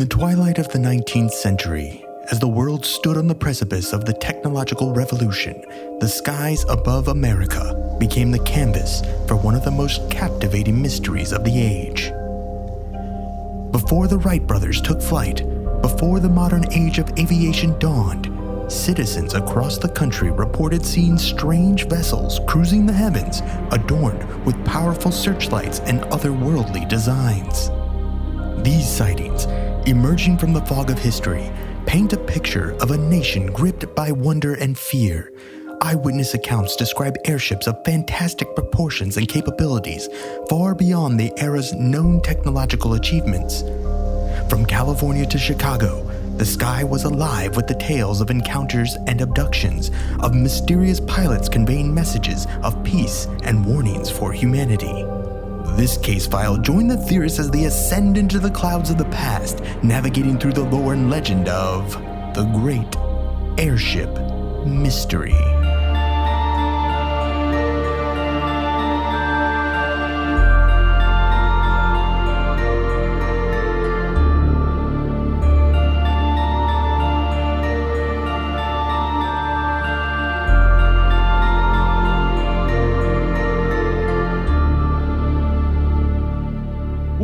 the twilight of the 19th century, as the world stood on the precipice of the technological revolution, the skies above America became the canvas for one of the most captivating mysteries of the age. Before the Wright brothers took flight, before the modern age of aviation dawned, citizens across the country reported seeing strange vessels cruising the heavens, adorned with powerful searchlights and otherworldly designs. These sightings, emerging from the fog of history, paint a picture of a nation gripped by wonder and fear. Eyewitness accounts describe airships of fantastic proportions and capabilities, far beyond the era's known technological achievements. From California to Chicago, the sky was alive with the tales of encounters and abductions, of mysterious pilots conveying messages of peace and warnings for humanity. This case file joined the theorists as they ascend into the clouds of the past, navigating through the lore and legend of the Great Airship Mystery.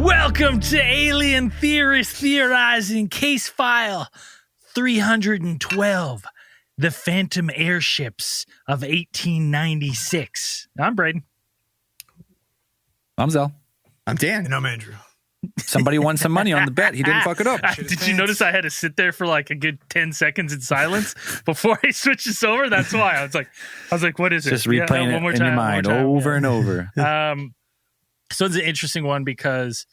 Welcome to Alien Theorists Theorizing Case File 312, The Phantom Airships of 1896. I'm Braden. I'm Zell. I'm Dan. And I'm Andrew. Somebody won some money on the bet. He didn't fuck it up. Did you notice I had to sit there for like a good 10 seconds in silence before I switched this over? That's why. I was like, what is it? Just replaying it in your mind over and over. So it's an interesting one because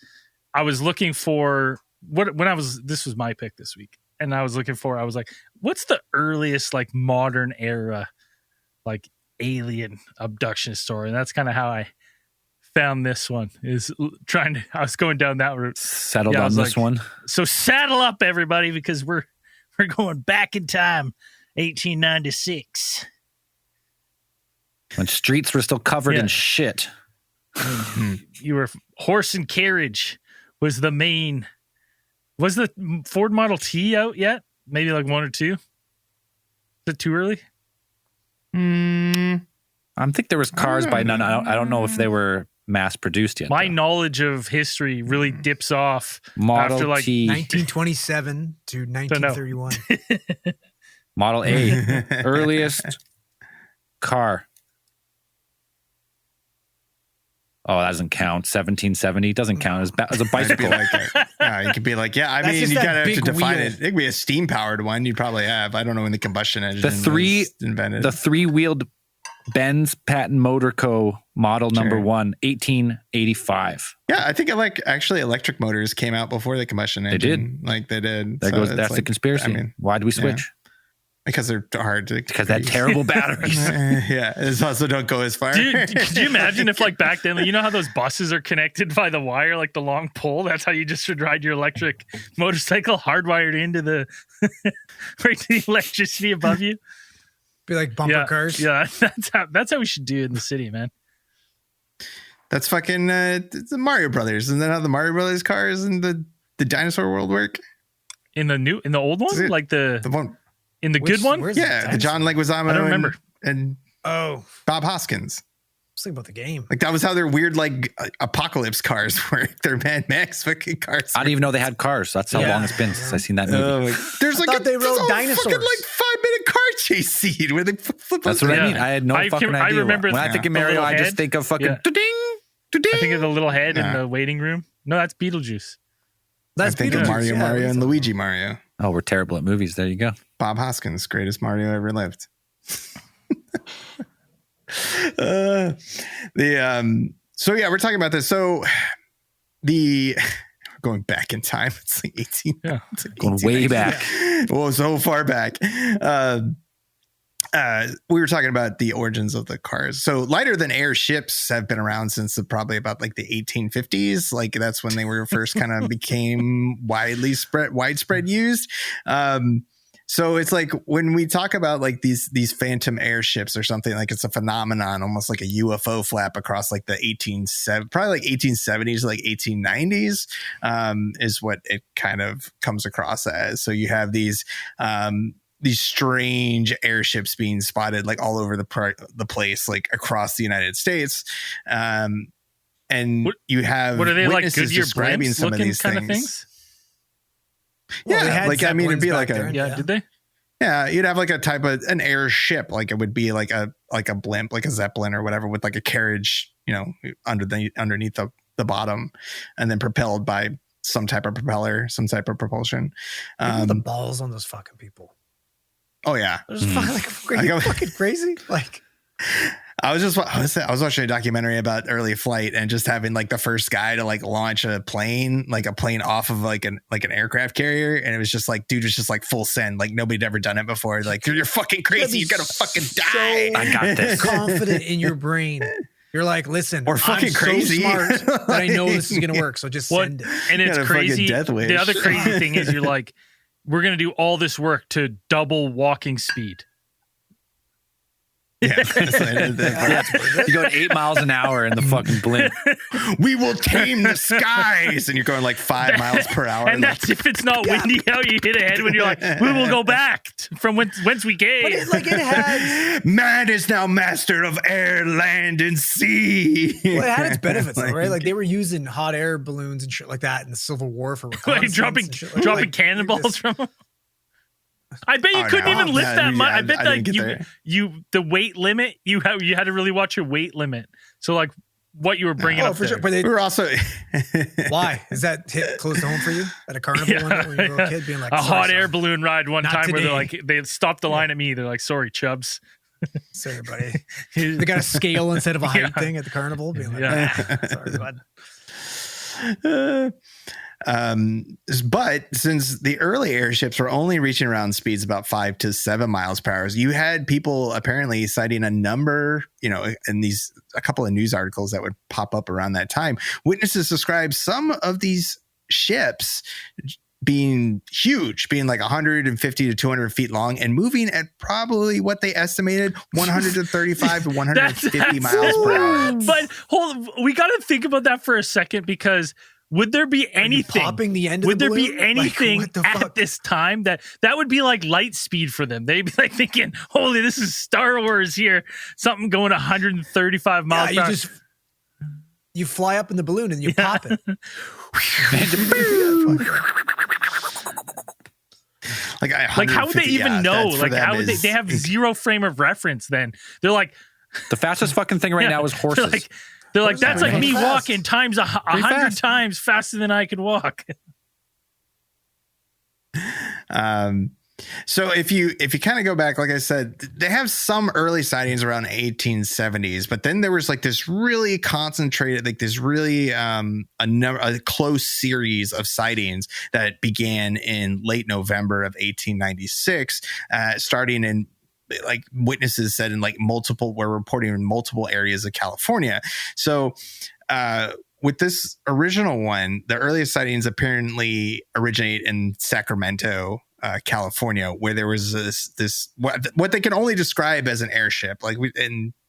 I was looking for this was my pick this week. And I was like, what's the earliest like modern era, like alien abduction story? And that's kind of how I found this one, I was going down that route. Settled on this one. So saddle up everybody, because we're going back in time, 1896. When streets were still covered in shit. You were horse and carriage was the main. Was the Ford Model T out yet? Maybe like one or two. Is it too early? I think there was cars by none. I don't know if they were mass produced yet. My knowledge of history really dips off Model after like T. 1927 to 1931. Model A, earliest car. Oh, that doesn't count. 1770 doesn't count as a bicycle. You could be like, I mean, you gotta have to define it. It could be a steam powered one. You'd probably have. I don't know when the combustion engine was invented. The three-wheeled Benz Patent Motor Co. model number 1, 1885. Yeah, I think electric motors came out before the combustion engine. They did. That's the conspiracy. I mean, why do we switch? Yeah. Because they're hard to... Because that terrible batteries. Yeah, it's also don't go as far. Dude, could you imagine if like back then, you know how those buses are connected by the wire, like the long pole? That's how you just should ride your electric motorcycle, hardwired into the right to the electricity above you. Be like bumper cars. Yeah, that's how we should do it in the city, man. That's fucking the Mario Brothers. Isn't that how the Mario Brothers cars in the dinosaur world work? In the old one? Like the one... In the good one? Yeah, the John Leguizamo. I don't remember. And Bob Hoskins. Let's think about the game. Like that was how their weird like apocalypse cars work. They're Mad Max fucking cars. I didn't even know they had cars. That's how long it's been since I seen that movie. There's like they rode dinosaurs. Fucking like 5-minute car chase scene where they flip. That's what I mean. I had no fucking idea. I remember when I think of Mario, I just think of fucking ding. I think of the little head in the waiting room. No, that's Beetlejuice. I think of Mario, and Luigi Mario. Oh, we're terrible at movies. There you go. Bob Hoskins, greatest Mario ever lived. So yeah, we're talking about this. So going back in time, it's like 18. Yeah, it's like going way back. Well, so far back. We were talking about the origins of the cars. So lighter than air ships have been around since probably about like the 1850s. Like that's when they were first kind of became widespread used. So it's like when we talk about like these phantom airships or something, like it's a phenomenon, almost like a UFO flap across like the 1870s, like 1890s, is what it kind of comes across as. So you have these strange airships being spotted like all over the place, like across the United States. And you have what are they, like Goodyear describing some of these kind of things? Yeah, like I mean, it'd be like did they? Yeah, you'd have like a type of an airship, like it would be like a blimp, like a Zeppelin or whatever, with like a carriage, underneath the bottom, and then propelled by some type of propeller, some type of propulsion. The balls on those fucking people. Oh yeah, are you fucking crazy? Like, I was watching a documentary about early flight and just having like the first guy to like launch a plane off of like an aircraft carrier, and it was just like, dude was just like full send, like nobody'd ever done it before. Like, you're fucking crazy, you're gonna fucking die. I got this. Confident in your brain. You're like, listen, or fucking crazy. So smart that I know this is gonna work. So just send it. And it's crazy. The other crazy thing is, you're like, we're gonna do all this work to double walking speed. Yeah, you're going 8 miles an hour in the fucking blimp. We will tame the skies, and you're going like 5 miles per hour. And that's if it's not windy out. You hit a headwind. You're like, we will go back from whence we came. But it has man is now master of air, land, and sea. Well, it had its benefits, though, right? Like they were using hot air balloons and shit like that in the Civil War for reconnaissance, like dropping cannonballs from them. I bet you couldn't even lift that much. I bet like the weight limit, you had to really watch your weight limit. So like what you were bringing up for there. Sure. But we were also why is that hit close to home for you at a carnival when you were a kid, being like a hot air balloon ride one time today. Where they stopped the line at me. They're like, sorry, Chubbs. Sorry, buddy. They got a scale instead of a height thing at the carnival, being like, sorry, bud. But since the early airships were only reaching around speeds about 5 to 7 miles per hour, you had people apparently citing a number, in a couple of news articles that would pop up around that time. Witnesses describe some of these ships being huge, being like 150 to 200 feet long and moving at probably what they estimated 135 to 150 miles per hour. But we got to think about that for a second, because would there be anything popping the end of would the there balloon? be anything at this time that would be like light speed for them? They'd be like thinking, holy, this is Star Wars here. Something going 135 miles per hour. You fly up in the balloon and you pop it. Like how would they even know? Like how would they have zero frame of reference then? They're like, the fastest fucking thing right now is horses. They're like, that's like me walking times 100 times faster than I could walk. So if you kind of go back, like I said, they have some early sightings around 1870s, but then there was like this really concentrated, like this really a close series of sightings that began in late November of 1896, starting in, like witnesses said, in like were reporting in multiple areas of California. So with this original one, the earliest sightings apparently originate in Sacramento, California, where there was this what they can only describe as an airship, like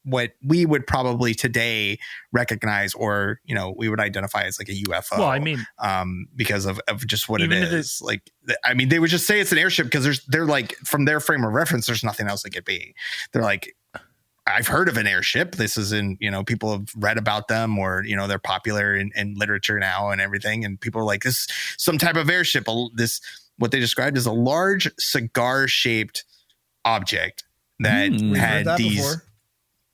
what we would probably today recognize, or we would identify as like a UFO. Well, I mean, because of just what it is. Like, I mean, they would just say it's an airship because they're like, from their frame of reference, there's nothing else it could be. They're like, I've heard of an airship. This is people have read about them, or, they're popular in literature now and everything. And people are like, this some type of airship. This, what they described as a large cigar-shaped object that had these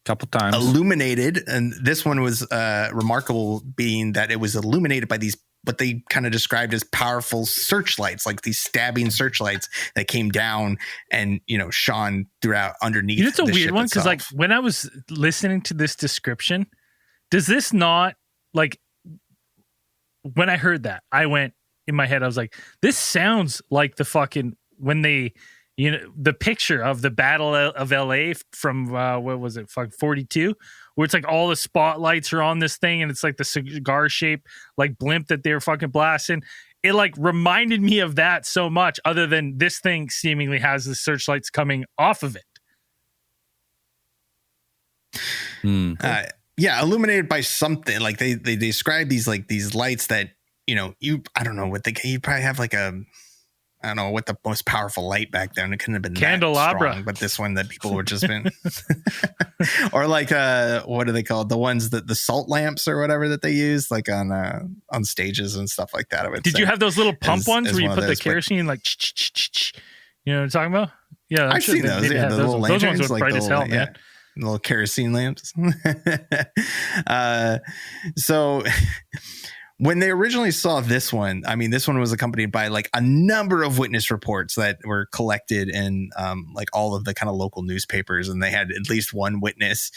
couple times illuminated. And this one was remarkable, being that it was illuminated by these, what they kind of described as powerful searchlights, like these stabbing searchlights that came down and, shone throughout underneath. It's a weird one, because like when I was listening to this description, does this not, like, when I heard that, I went in my head, I was like, this sounds like the fucking, when they, the picture of the Battle of LA from what was it, 42, where it's like all the spotlights are on this thing and it's like the cigar shape like blimp that they're fucking blasting. it like reminded me of that so much, other than this thing seemingly has the searchlights coming off of it. Yeah, illuminated by something. Like they describe these lights that, I don't know what you probably have like I don't know what the most powerful light back then. It couldn't have been candelabra, that strong, but this one that people were just been, or like what are they called? The ones that the salt lamps or whatever that they use, like on stages and stuff like that. Did you have those little pump ones where you put the kerosene like, you know what I'm talking about? Yeah, I've seen those. Yeah, the little lanterns, those ones were bright as hell, man. Little kerosene lamps. So when they originally saw this one, I mean, this one was accompanied by like a number of witness reports that were collected in like all of the kind of local newspapers. And they had at least one witness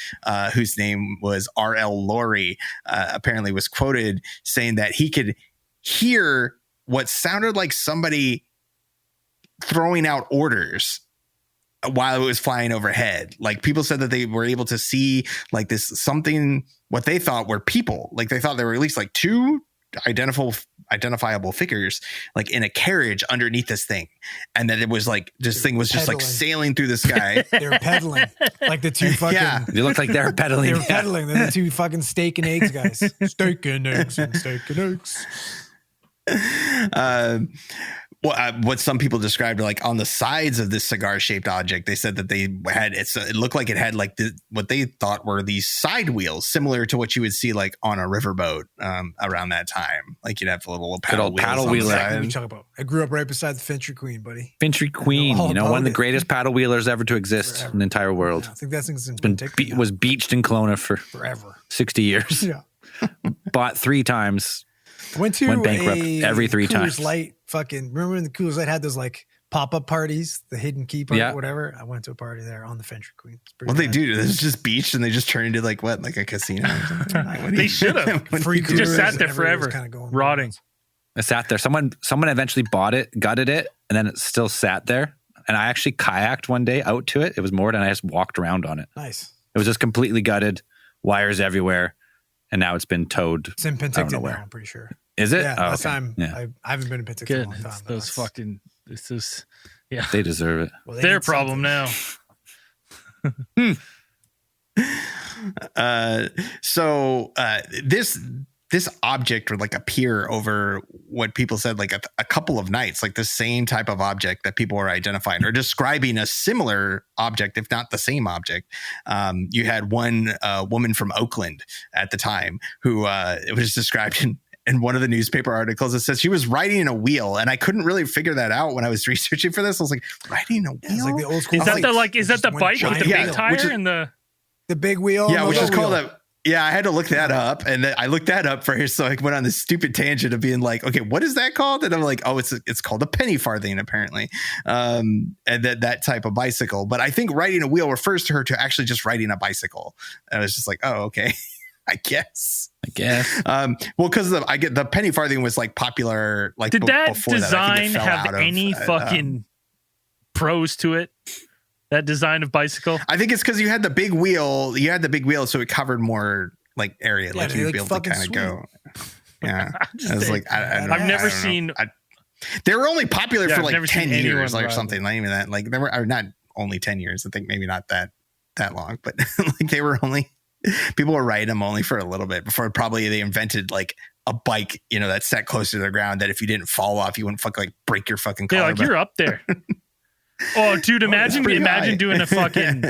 whose name was R.L. Laurie, apparently was quoted saying that he could hear what sounded like somebody throwing out orders while it was flying overhead. Like people said that they were able to see like this something, what they thought were people. Like they thought there were at least like two identifiable figures like in a carriage underneath this thing, and that it was like this thing was just like sailing through the sky. They were pedaling like the two fucking. Yeah, they looked like they were pedaling. They were pedaling. They're the two fucking steak and eggs guys. Steak and eggs and steak and eggs. What some people described like on the sides of this cigar-shaped object, they said that they had it looked like it had like what they thought were these side wheels, similar to what you would see like on a riverboat around that time. Like you'd have a little paddle wheels. I grew up right beside the Fintry Queen, buddy. Fintry Queen, one of the greatest paddle wheelers ever to exist in the entire world. Yeah, I think that's was beached in Kelowna for forever, 60 years. Yeah, bought 3 times. Went bankrupt every 3 times. Light fucking remember when the Coolers Light had those like pop-up parties, the hidden key party, whatever. I went to a party there on the Fintry Queen. What they do? It's just beached and they just turn into like what, like a casino or something? They should have. Free just sat there forever, rotting. I sat there. Someone eventually bought it, gutted it, and then it still sat there. And I actually kayaked one day out to it. It was moored, and I just walked around on it. Nice. It was just completely gutted, wires everywhere, and now it's been towed. It's in Penticton now, I'm pretty sure. Is it? Yeah, last time. Yeah. I haven't been in Penticton in a long time. Those fucking, this is, yeah. They deserve it. Well, their problem now. This object would like appear over what people said like a couple of nights, like the same type of object that people were identifying or describing a similar object, if not the same object. You had one woman from Oakland at the time who it was described in one of the newspaper articles. It says she was riding a wheel, and I couldn't really figure that out when I was researching for this. I was like, riding a wheel? It's like the old school. Is that the bike with the big tire and the big wheel? Yeah, which is called a. Yeah, I had to look that up, and then I looked that up first, so I went on this stupid tangent of being like, okay, what is that called? And I'm like, oh, it's called a penny farthing, apparently, and that type of bicycle. But I think riding a wheel refers to her to actually just riding a bicycle. And I was just like, oh, okay, I guess. Well, because the penny farthing was like popular. Like, did that design have any fucking pros to it? That design of bicycle? I think it's because you had the big wheel. You had the big wheel, so it covered more like area. Yeah, like you'd be able to kind of go. Yeah, I was like, I've never seen. They were only popular for like 10 years or something. Not even that. Like they were not only 10 years. I think maybe not that long, but like they were only. People were riding them only for a little bit before probably they invented like a bike, that sat closer to the ground that if you didn't fall off, you wouldn't like break your fucking collar. Yeah, like you're up there. Oh, dude, imagine doing a fucking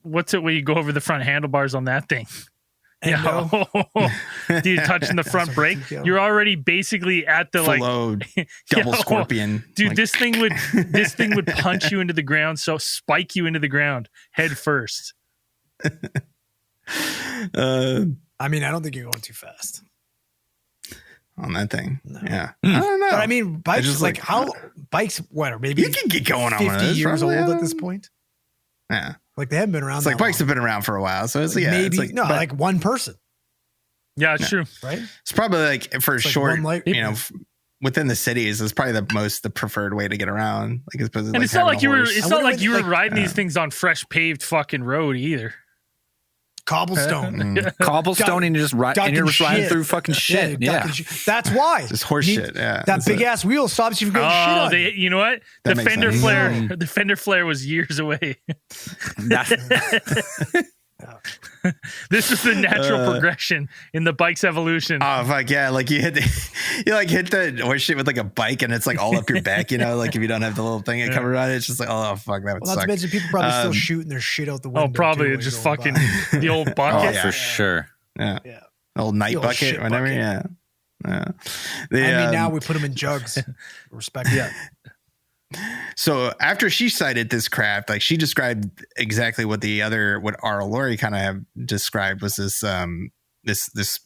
what's it where you go over the front handlebars on that thing? Yeah, dude, touching the front brake. You're already basically at the load double scorpion. Dude, like. this thing would punch you into the ground, so spike you into the ground head first. I mean, I don't think you're going too fast on that thing. No. Yeah. I don't know. But I mean, bikes just like how bikes what are maybe you can get going on 50 years old at this point. Yeah. Like they haven't been around. It's like bikes have been around for a while. So it's maybe it's like one person. Yeah, it's true. Right? It's probably like for short, within the cities, it's probably the preferred way to get around. Like it's not like you were riding these things on fresh paved fucking road either. cobblestone. Cobblestone, and you're just and you're just riding through fucking shit. Yeah. That's why. Just horse shit. Yeah. That big ass wheel stops you from getting shit on. You know what? That The makes fender sense. flare. The fender flare was years away. This is the natural progression in the bike's evolution. Oh fuck yeah! Like you hit the horse shit with like a bike, and it's like all up your back. You know, like if you don't have the little thing that comes around, it's just like, oh fuck, that would Well, not suck. to mention people probably still shooting their shit out the window. Probably too, it's just while you're fucking going by. the old Oh, bucket. for sure. Yeah. Yeah. Old night The old bucket, shit whatever. bucket. Yeah. Yeah. I mean, now we put them in jugs. Respect. Yeah. So after she sighted this craft, like she described exactly what our Lori kind of have described was this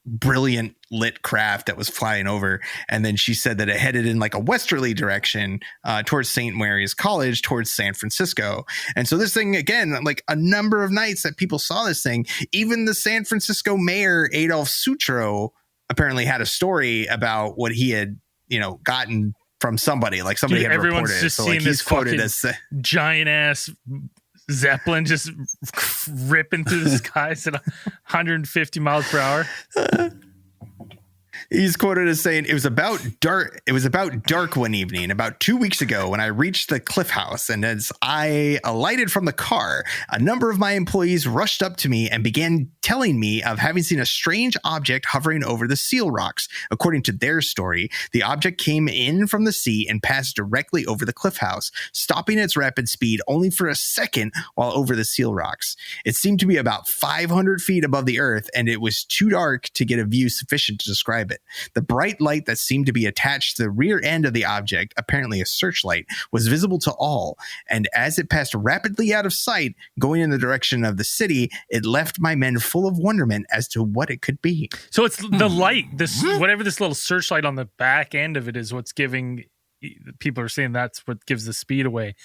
brilliant lit craft that was flying over. And then she said that it headed in like a westerly direction towards St. Mary's College, towards San Francisco. And so this thing, again, like a number of nights that people saw this thing, even the San Francisco mayor, Adolf Sutro, apparently had a story about what he had, gotten from somebody, like somebody had Everyone's reported. just So seeing like this he's quoted fucking as giant ass Zeppelin just ripping through the skies at 150 miles per hour. He's quoted as saying, it was about dark one evening about 2 weeks ago when I reached the Cliff House, and as I alighted from the car, a number of my employees rushed up to me and began telling me of having seen a strange object hovering over the seal rocks. According to their story, the object came in from the sea and passed directly over the Cliff House, stopping its rapid speed only for a second while over the seal rocks. It seemed to be about 500 feet above the earth, and it was too dark to get a view sufficient to describe it. The bright light that seemed to be attached to the rear end of the object, apparently a searchlight, was visible to all, and as it passed rapidly out of sight, going in the direction of the city, it left my men full of wonderment as to what it could be. So it's the light, this whatever this little searchlight on the back end of it is what's giving, people are saying that's what gives the speed away,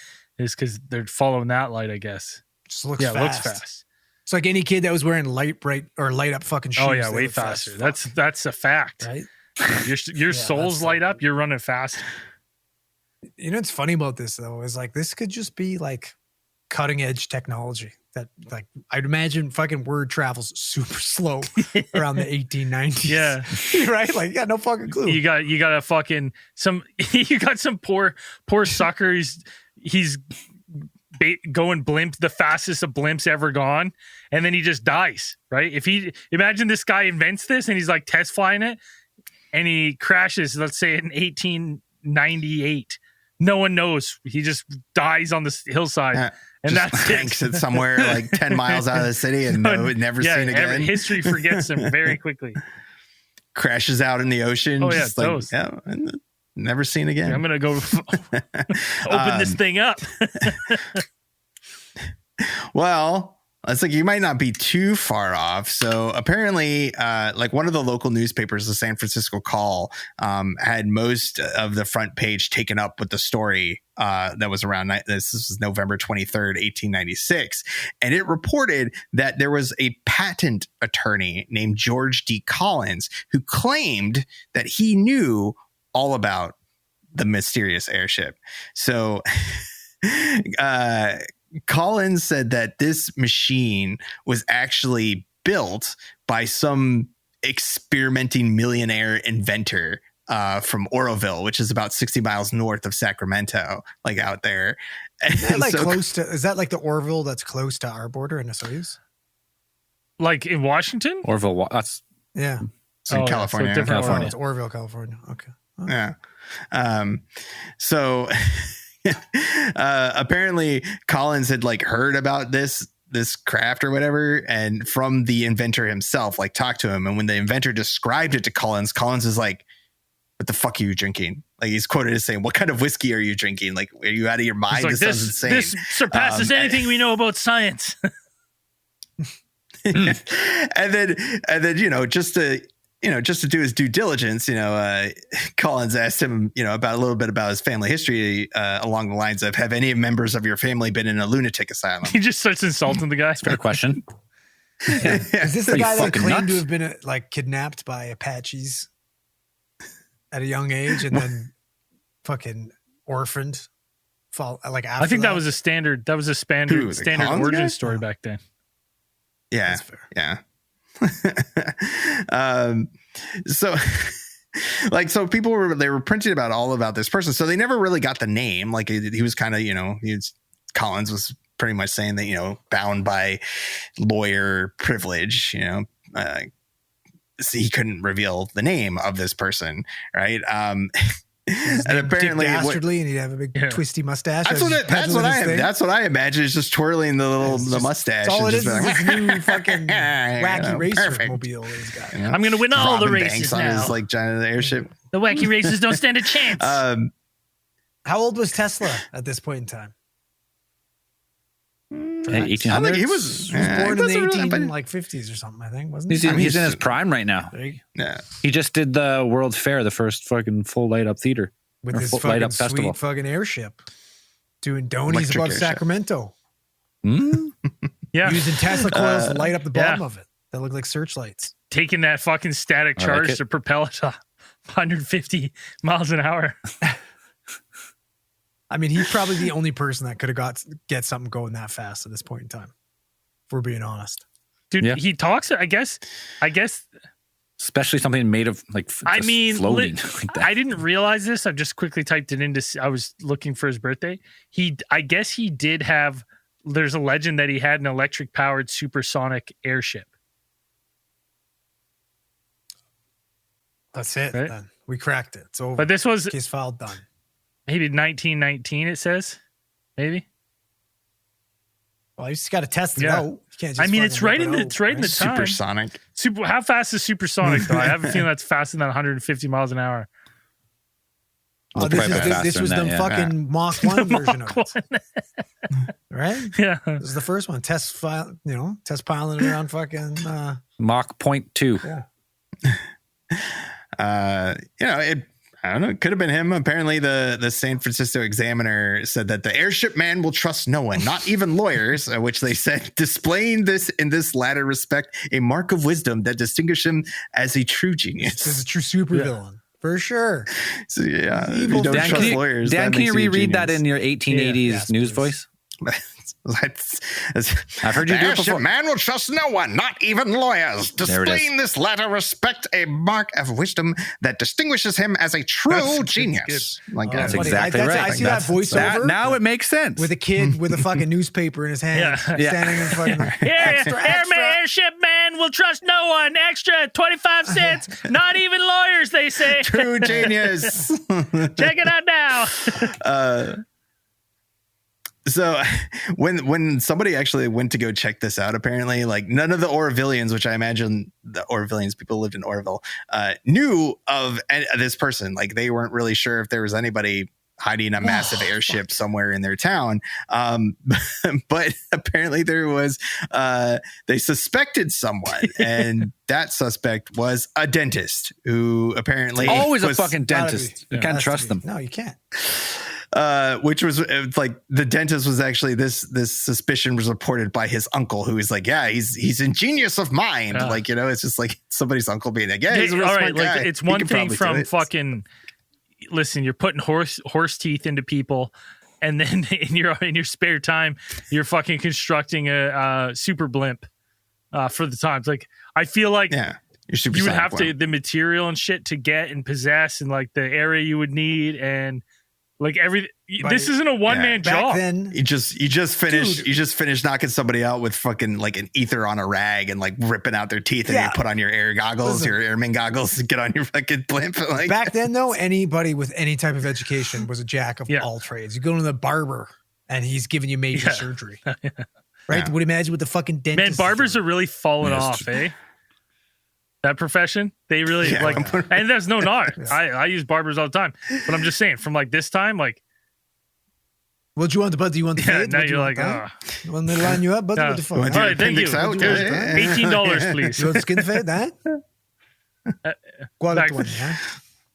is because they're following that light, I guess. Just looks fast. It looks fast. It's like any kid that was wearing light up fucking shoes. Oh yeah, they way look fast faster. as fuck, That's a fact. right. Your soles light up, you're running fast. You know what's funny about this though is like this could just be like cutting edge technology that like I'd imagine fucking word travels super slow around the 1890s. Yeah. Right? Like, yeah, no fucking clue. You got a fucking you got some poor sucker. He's going blimp, the fastest of blimps ever gone, and then he just dies, right? If he imagine this guy invents this and he's like test flying it and he crashes, let's say in 1898, no one knows, he just dies on the hillside, and just that's tanks it somewhere like 10 miles out of the city and never seen again. History forgets him very quickly. Crashes out in the ocean. Oh yeah, just like, those. yeah, and never seen again. I'm gonna go open this thing up. Well, it's like you might not be too far off. So apparently, like one of the local newspapers, the San Francisco Call, had most of the front page taken up with the story that was around. This was November 23rd, 1896. And it reported that there was a patent attorney named George D. Collins who claimed that he knew all about the mysterious airship. So Collins said that this machine was actually built by some experimenting millionaire inventor from Oroville, which is about 60 miles north of Sacramento, like out there. Is that like is that like the Oroville that's close to our border in the Soyuz? Like in Washington? Orville, that's Yeah. So in California. So different Oh, it's Oroville, California. Okay. Oh. Yeah. So apparently Collins had like heard about this craft or whatever, and from the inventor himself, like talked to him. And when the inventor described it to Collins is like, what the fuck are you drinking? Like he's quoted as saying, what kind of whiskey are you drinking? Like, are you out of your mind? Like, this sounds insane. This surpasses anything we know about science. and then, just to do his due diligence, Collins asked him, about a little bit about his family history, along the lines of, have any members of your family been in a lunatic asylum? He just starts insulting the guy. fair question. Yeah. Is this the guy that fucking claimed to nuts? have been kidnapped by Apaches at a young age and then fucking orphaned? After I think that was a standard. That was a standard Who, the Collins origin guy? story back then. Yeah. That's fair. Yeah. So so people were printing all about this person. So they never really got the name. Like he was kind of, Collins was pretty much saying that, bound by lawyer privilege, so he couldn't reveal the name of this person. Right. And apparently dastardly, and he'd have a big twisty mustache. That's what I imagine is just twirling the mustache. That's all it is. Like, This new fucking wacky racer mobile that he's got. I'm going to win all the races Banks now. on his like giant airship. The wacky racers don't stand a chance. How old was Tesla at this point in time? 1800s. I think he was born in the 50s or something. I think wasn't he? He's in his prime right now. Yeah. He just did the World's Fair, the first fucking full light up theater with his light fucking up festival. sweet fucking airship, doing donies Electric above airship. Sacramento, Yeah. using Tesla coils to light up the bottom of it that look like searchlights. Taking that fucking static I like charge it. to propel it to 150 miles an hour. I mean, he's probably the only person that could have get something going that fast at this point in time. If we're being honest, Dude, Yeah. he talks, I guess, Especially something made of like floating. Like that. I didn't realize this. I've just quickly typed it into, I was looking for his birthday. I guess he did have, there's a legend that he had an electric powered supersonic airship. that's it. Right. Then we cracked it. It's over. But this was Case file done. maybe 1919, it says. Maybe. Well, you just got to test it Yeah. out. You can't just I mean, fucking it's right whip in it the out, it's right in the time. Supersonic. How fast is supersonic though? I have a feeling that's faster than 150 miles an hour. Oh, Probably this faster was than the that, fucking Mach 1 version of Mach it. Right? Yeah. This is the first one. Test piloting around fucking Mach 0.2. I don't know. It could have been him. Apparently, the San Francisco Examiner said that the airship man will trust no one, not even lawyers, which they said displaying this in this latter respect, a mark of wisdom that distinguishes him as a true this is genius. a true supervillain. For sure. So, yeah, if Evil. you don't Dan, trust can you, lawyers. Dan, that can you makes a reread that genius. in your 1880s Yes, news please. voice? I've heard you the do it airship before. man will trust no one, not even lawyers. There it is. Displaying this latter respect, a mark of wisdom that distinguishes him as a true genius. Like That's buddy, exactly I right. see that voiceover Now it makes sense. with a kid with a fucking newspaper in his hand, Yeah. standing in front of him. Airship man will trust no one. Extra 25 cents. Not even lawyers, they say. true genius. Check it out now. So when somebody actually went to go check this out, apparently, like none of the Orvillians, which I imagine the Orvillians, people who lived in Orville, knew of this person. Like they weren't really sure if there was anybody hiding a massive airship somewhere in their town. But apparently there was, they suspected someone, and that suspect was a dentist who apparently Always a was, fucking dentist. You can't Has to trust be. them. No, you can't. which was it's like the dentist was actually this suspicion was reported by his uncle, who is like, yeah, he's ingenious of mind. Yeah. Like, it's just like somebody's uncle being like, yeah, he's a real all smart right, guy. like it's He one can thing probably do from it. fucking. Listen, you're putting horse teeth into people, and then in your spare time, you're fucking constructing a super blimp for the times. Like I feel like Yeah, you would have to the material and shit to get and possess, and like the area you would need, and like this isn't a one man Back job. then, You just finished knocking somebody out with fucking like an ether on a rag and like ripping out their teeth, and Yeah. you put on your air goggles, Listen. your airman goggles, and get on your fucking blimp. Like back then though, anybody with any type of education was a jack of all trades. You go to the barber and he's giving you major surgery. Right? Yeah. Would imagine with the fucking dentist. Man, barbers are really falling Yes. off, eh? That profession, they really Yeah. like, and there's no knock. I use barbers all the time, but I'm just saying, from like this time, like, What do you want the bud? Do you want the yeah, fade? now What do you're you like, want, You want me to line you up, bud? Yeah. What the fuck? You want all your right, thank you. appendix out? Here's Yeah. $18, please. You want skin fade? That? Back- Quality one, yeah.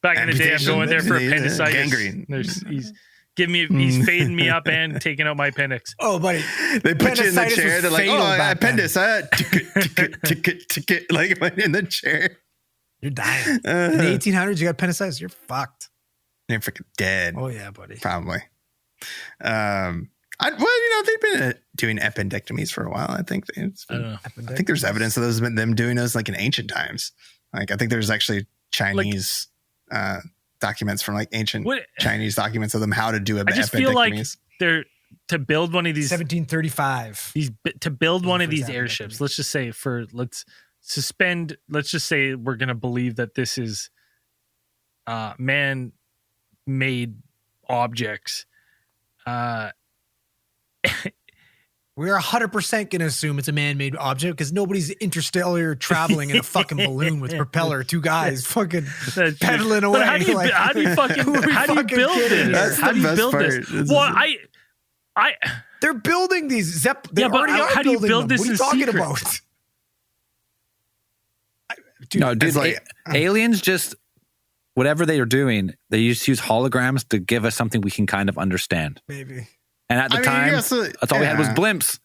Back in the day, I'm Amputation. going there for Yeah, appendicitis. gangrene. He's fading me up and taking out my appendix. Oh, buddy. They put you in the Appendicitis chair. was They're like, fatal oh, back then. appendix, ticket, like in the chair. You're dying. In the 1800s, you got appendicitis. You're fucked. They're freaking dead. Oh, yeah, buddy. Probably. They've been doing appendectomies for a while. I think I don't know. I think there's evidence of them doing those like in ancient times. Like I think there's actually Chinese documents from like ancient Chinese documents of them how to do I just appendectomies. feel like they're to build one of these 1735. to build one of these First airships. appendectomy. Let's just say let's just say we're going to believe that this is man-made objects. We're 100% going to assume it's a man-made object because nobody's interstellar traveling in a fucking balloon with propeller. Two guys fucking pedaling away. But how do you build this? That's How the do you best build part. this? Well, They're building these They but already are how do you building build them. this What are you in talking secret? about? No, dude, it's like- aliens just, whatever they are doing, they used to use holograms to give us something we can kind of understand. Maybe. And at the time, that's all we had was blimps.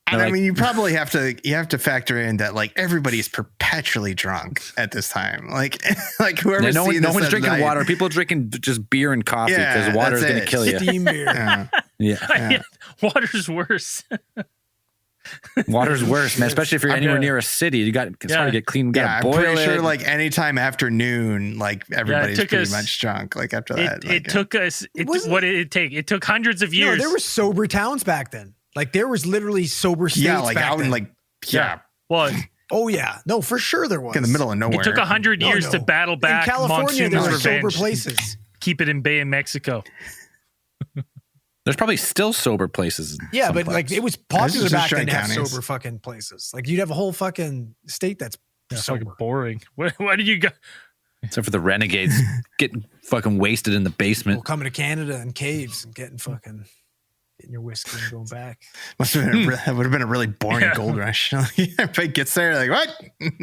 And They're like- you probably have to factor in that like everybody's perpetually drunk at this time. Like whoever Yeah, no one's at drinking night- water. People are drinking just beer and coffee Yeah, because water is that's going to it. kill you. Steam beer. Yeah. Yeah. Water's worse. Water's worse, man. Especially if you're anywhere near a city. It's hard to get clean. You Yeah, gotta I'm boil pretty it. sure like anytime after noon, like everybody's took pretty us- much drunk. Like after that, It took us. What did it take? It took hundreds of No, years. there were sober towns back then. Like there was literally sober states like back out then. in like Well, Oh yeah, no, for sure there was. in the middle of nowhere. it took 100 years to battle back in California. There Monsuna's were revenge. sober places. Keep it in Bay in Mexico. There's probably still sober places. in Yeah, some but like parts. it was popular just back then trying to have counties. sober fucking places. Like you'd have a whole fucking state that's Fucking sober. boring. Why did you go? Except for the renegades getting fucking wasted in the People basement. coming to Canada in caves and getting your whiskey and going back. Must have been that would have been a really boring gold rush. Everybody gets there like what?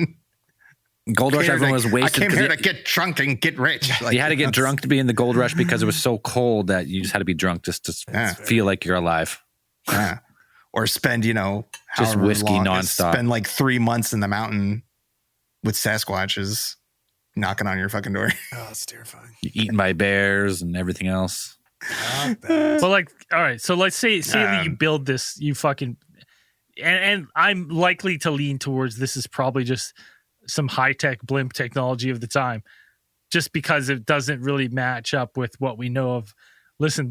Gold Rush, everyone was I wasted. came 'cause here you- to get drunk and get rich. Like, you had to get drunk to be in the Gold Rush because it was so cold that you just had to be drunk just to Yeah. feel like you're alive. Yeah. Or spend, Just however whiskey long, nonstop. Spend like 3 months in the mountain with Sasquatches knocking on your fucking door. Oh, it's terrifying. Eaten by bears and everything else. Fuck that. Well, like, all right. So let's say that you build this, you fucking, and I'm likely to lean towards this is probably just some high tech blimp technology of the time, just because it doesn't really match up with what we know of. Listen,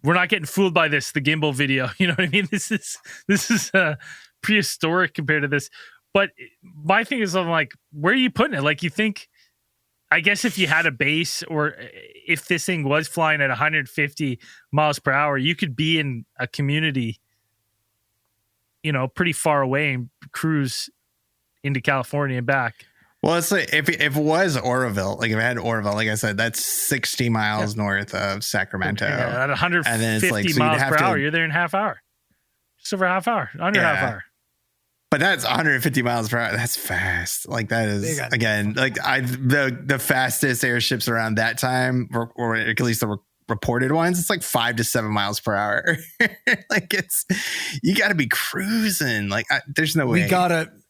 we're not getting fooled by this. The gimbal video, you know what I mean? This is prehistoric compared to this. But my thing is, I'm like, where are you putting it? Like, you think, I guess if you had a base or if this thing was flying at 150 miles per hour, you could be in a community, pretty far away and cruise into California and back. Well, it's like if it was Oroville, like if it had Oroville, like I said, that's 60 miles north of Sacramento. Yeah, at 150 And then it's like, so you'd miles have per to- hour, you're there in half hour. Just over half hour, under half Yeah. hour. But that's 150 miles per hour. That's fast. Like that They is got- again, like the fastest airships around that time, or at least the reported ones, it's like 5 to 7 miles per hour. Like you got to be cruising. Like there's no way.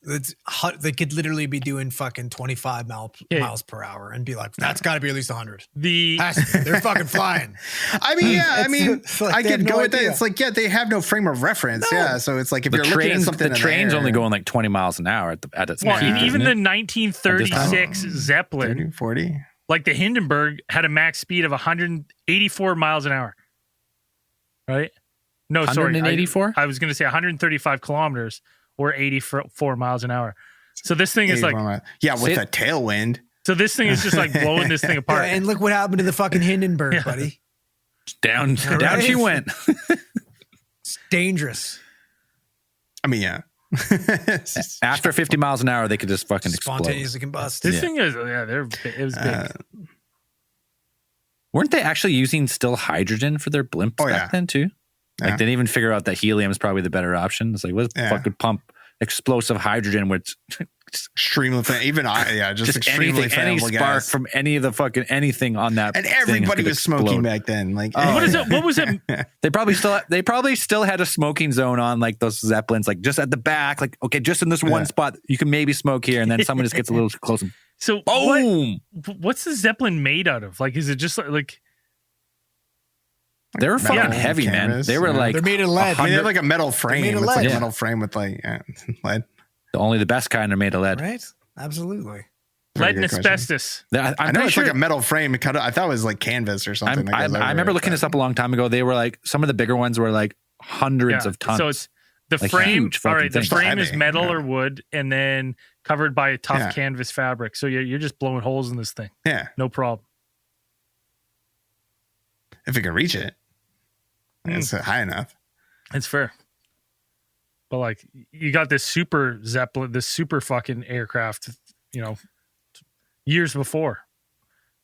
They could literally be doing fucking 25 miles per hour and be like, that's got to be at least 100. They're fucking flying. I mean, yeah, It's like I they have could no go with that. idea. It's like, yeah, they have no frame of reference. No. Yeah, so it's like if you're looking at something, the in train's the air, only going like 20 miles an hour at its Well, peak. and even the isn't it? 1936 Zeppelin, 30, 40. like the Hindenburg, had a max speed of 184 miles an hour. Right? No, sorry. 184? I was going to say 135 kilometers or 84 miles an hour. So this thing is like, 84 miles. Yeah, with See- a tailwind. so this thing is just like blowing this thing Yeah, apart. and look what happened to the fucking Hindenburg, buddy. Down Right? she went. It's dangerous. I mean, yeah. After 50 miles an hour, they could just fucking explode. Spontaneously combust. This Yeah. thing is, it was big. Weren't they actually using still hydrogen for their blimps Oh, back yeah. then too? Like Yeah. they didn't even figure out that helium is probably the better option. It's like, let's Yeah. fucking pump explosive hydrogen, which Extremely even just extremely anything, any flammable spark gas. from any of the fucking anything on that. And thing everybody could was smoking explode. back then. Like, Oh, What is it? What was it? They probably still had a smoking zone on like those Zeppelins, like just at the back, like okay, just in this one spot, you can maybe smoke here, and then someone just gets a little too close and So boom. what's the Zeppelin made out of? Like, is it just like They were fucking Metal heavy, man. canvas, They were yeah. like They're made of lead. I mean, they have 100 like a metal frame. made of It's like lead. a Yeah. metal frame with like lead. only the best kind are made of lead. Right? Absolutely. Lead Very and good question. asbestos. I'm I know pretty it's sure. like a metal frame cut. I thought it was like canvas or something. that goes I over remember it, looking but- this up a long time ago. They were like some of the bigger ones were like hundreds of tons. So it's the Like frame. huge All fucking right, the things. frame is Heavy, metal yeah. or wood, and then covered by a tough Yeah. canvas fabric. So you're just blowing holes in this thing. Yeah, No problem. if it can reach it, it's high enough. It's fair. But like, you got this super Zeppelin, this super fucking aircraft, years before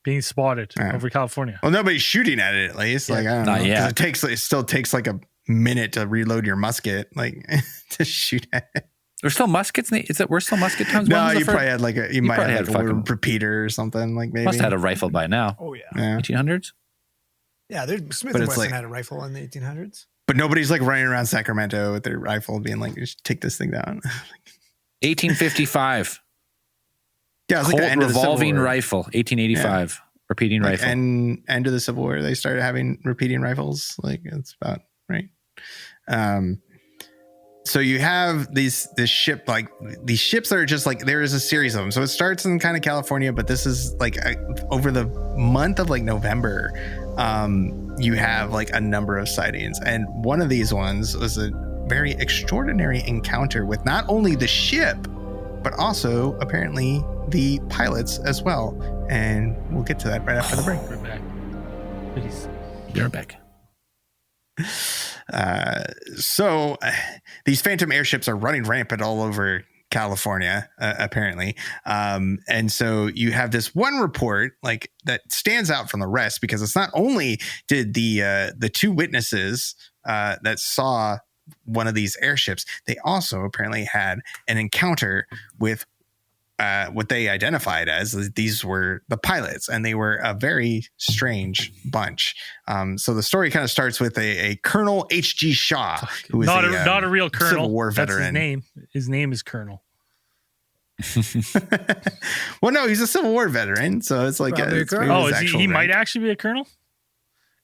being spotted Yeah. over California. Well, nobody's shooting at it at least. Like I don't Not know. 'Cause yet. It still takes like a minute to reload your musket, like to shoot at it. There's still muskets. We're still musket times. No, When was the you first- probably had like you might probably have had like a fucking- repeater or something. Like maybe must have had a rifle by now. Oh, yeah. yeah. 1800s. Yeah, Smith But and it's Wesson like- had a rifle in the 1800s. But nobody's like running around Sacramento with their rifle, being like, "Just take this thing down." 1855. Yeah, it was like the Colt end of the Civil revolving War. rifle. 1885. Repeating Like, rifle. and end of the Civil War, they started having repeating rifles. Like it's about right. So you have this ship, like these ships that are just like there is a series of them. So it starts in kind of California, but this is like over the month of like November. You have like a number of sightings, and one of these ones was a very extraordinary encounter with not only the ship, but also apparently the pilots as well. And we'll get to that right after the break. Right back. Please. You're back. So these phantom airships are running rampant all over California, apparently. And so you have this one report like that stands out from the rest because it's not only did the two witnesses that saw one of these airships, they also apparently had an encounter with what they identified as these were the pilots, and they were a very strange bunch. So the story kind of starts with a Colonel H.G. Shaw, who is Not a real colonel. Civil War That's veteran. his name. His name is Colonel. Well, no, he's a Civil War veteran, so it's like Probably a it's colonel. maybe Oh, his is he? actual He rank. might actually be a colonel.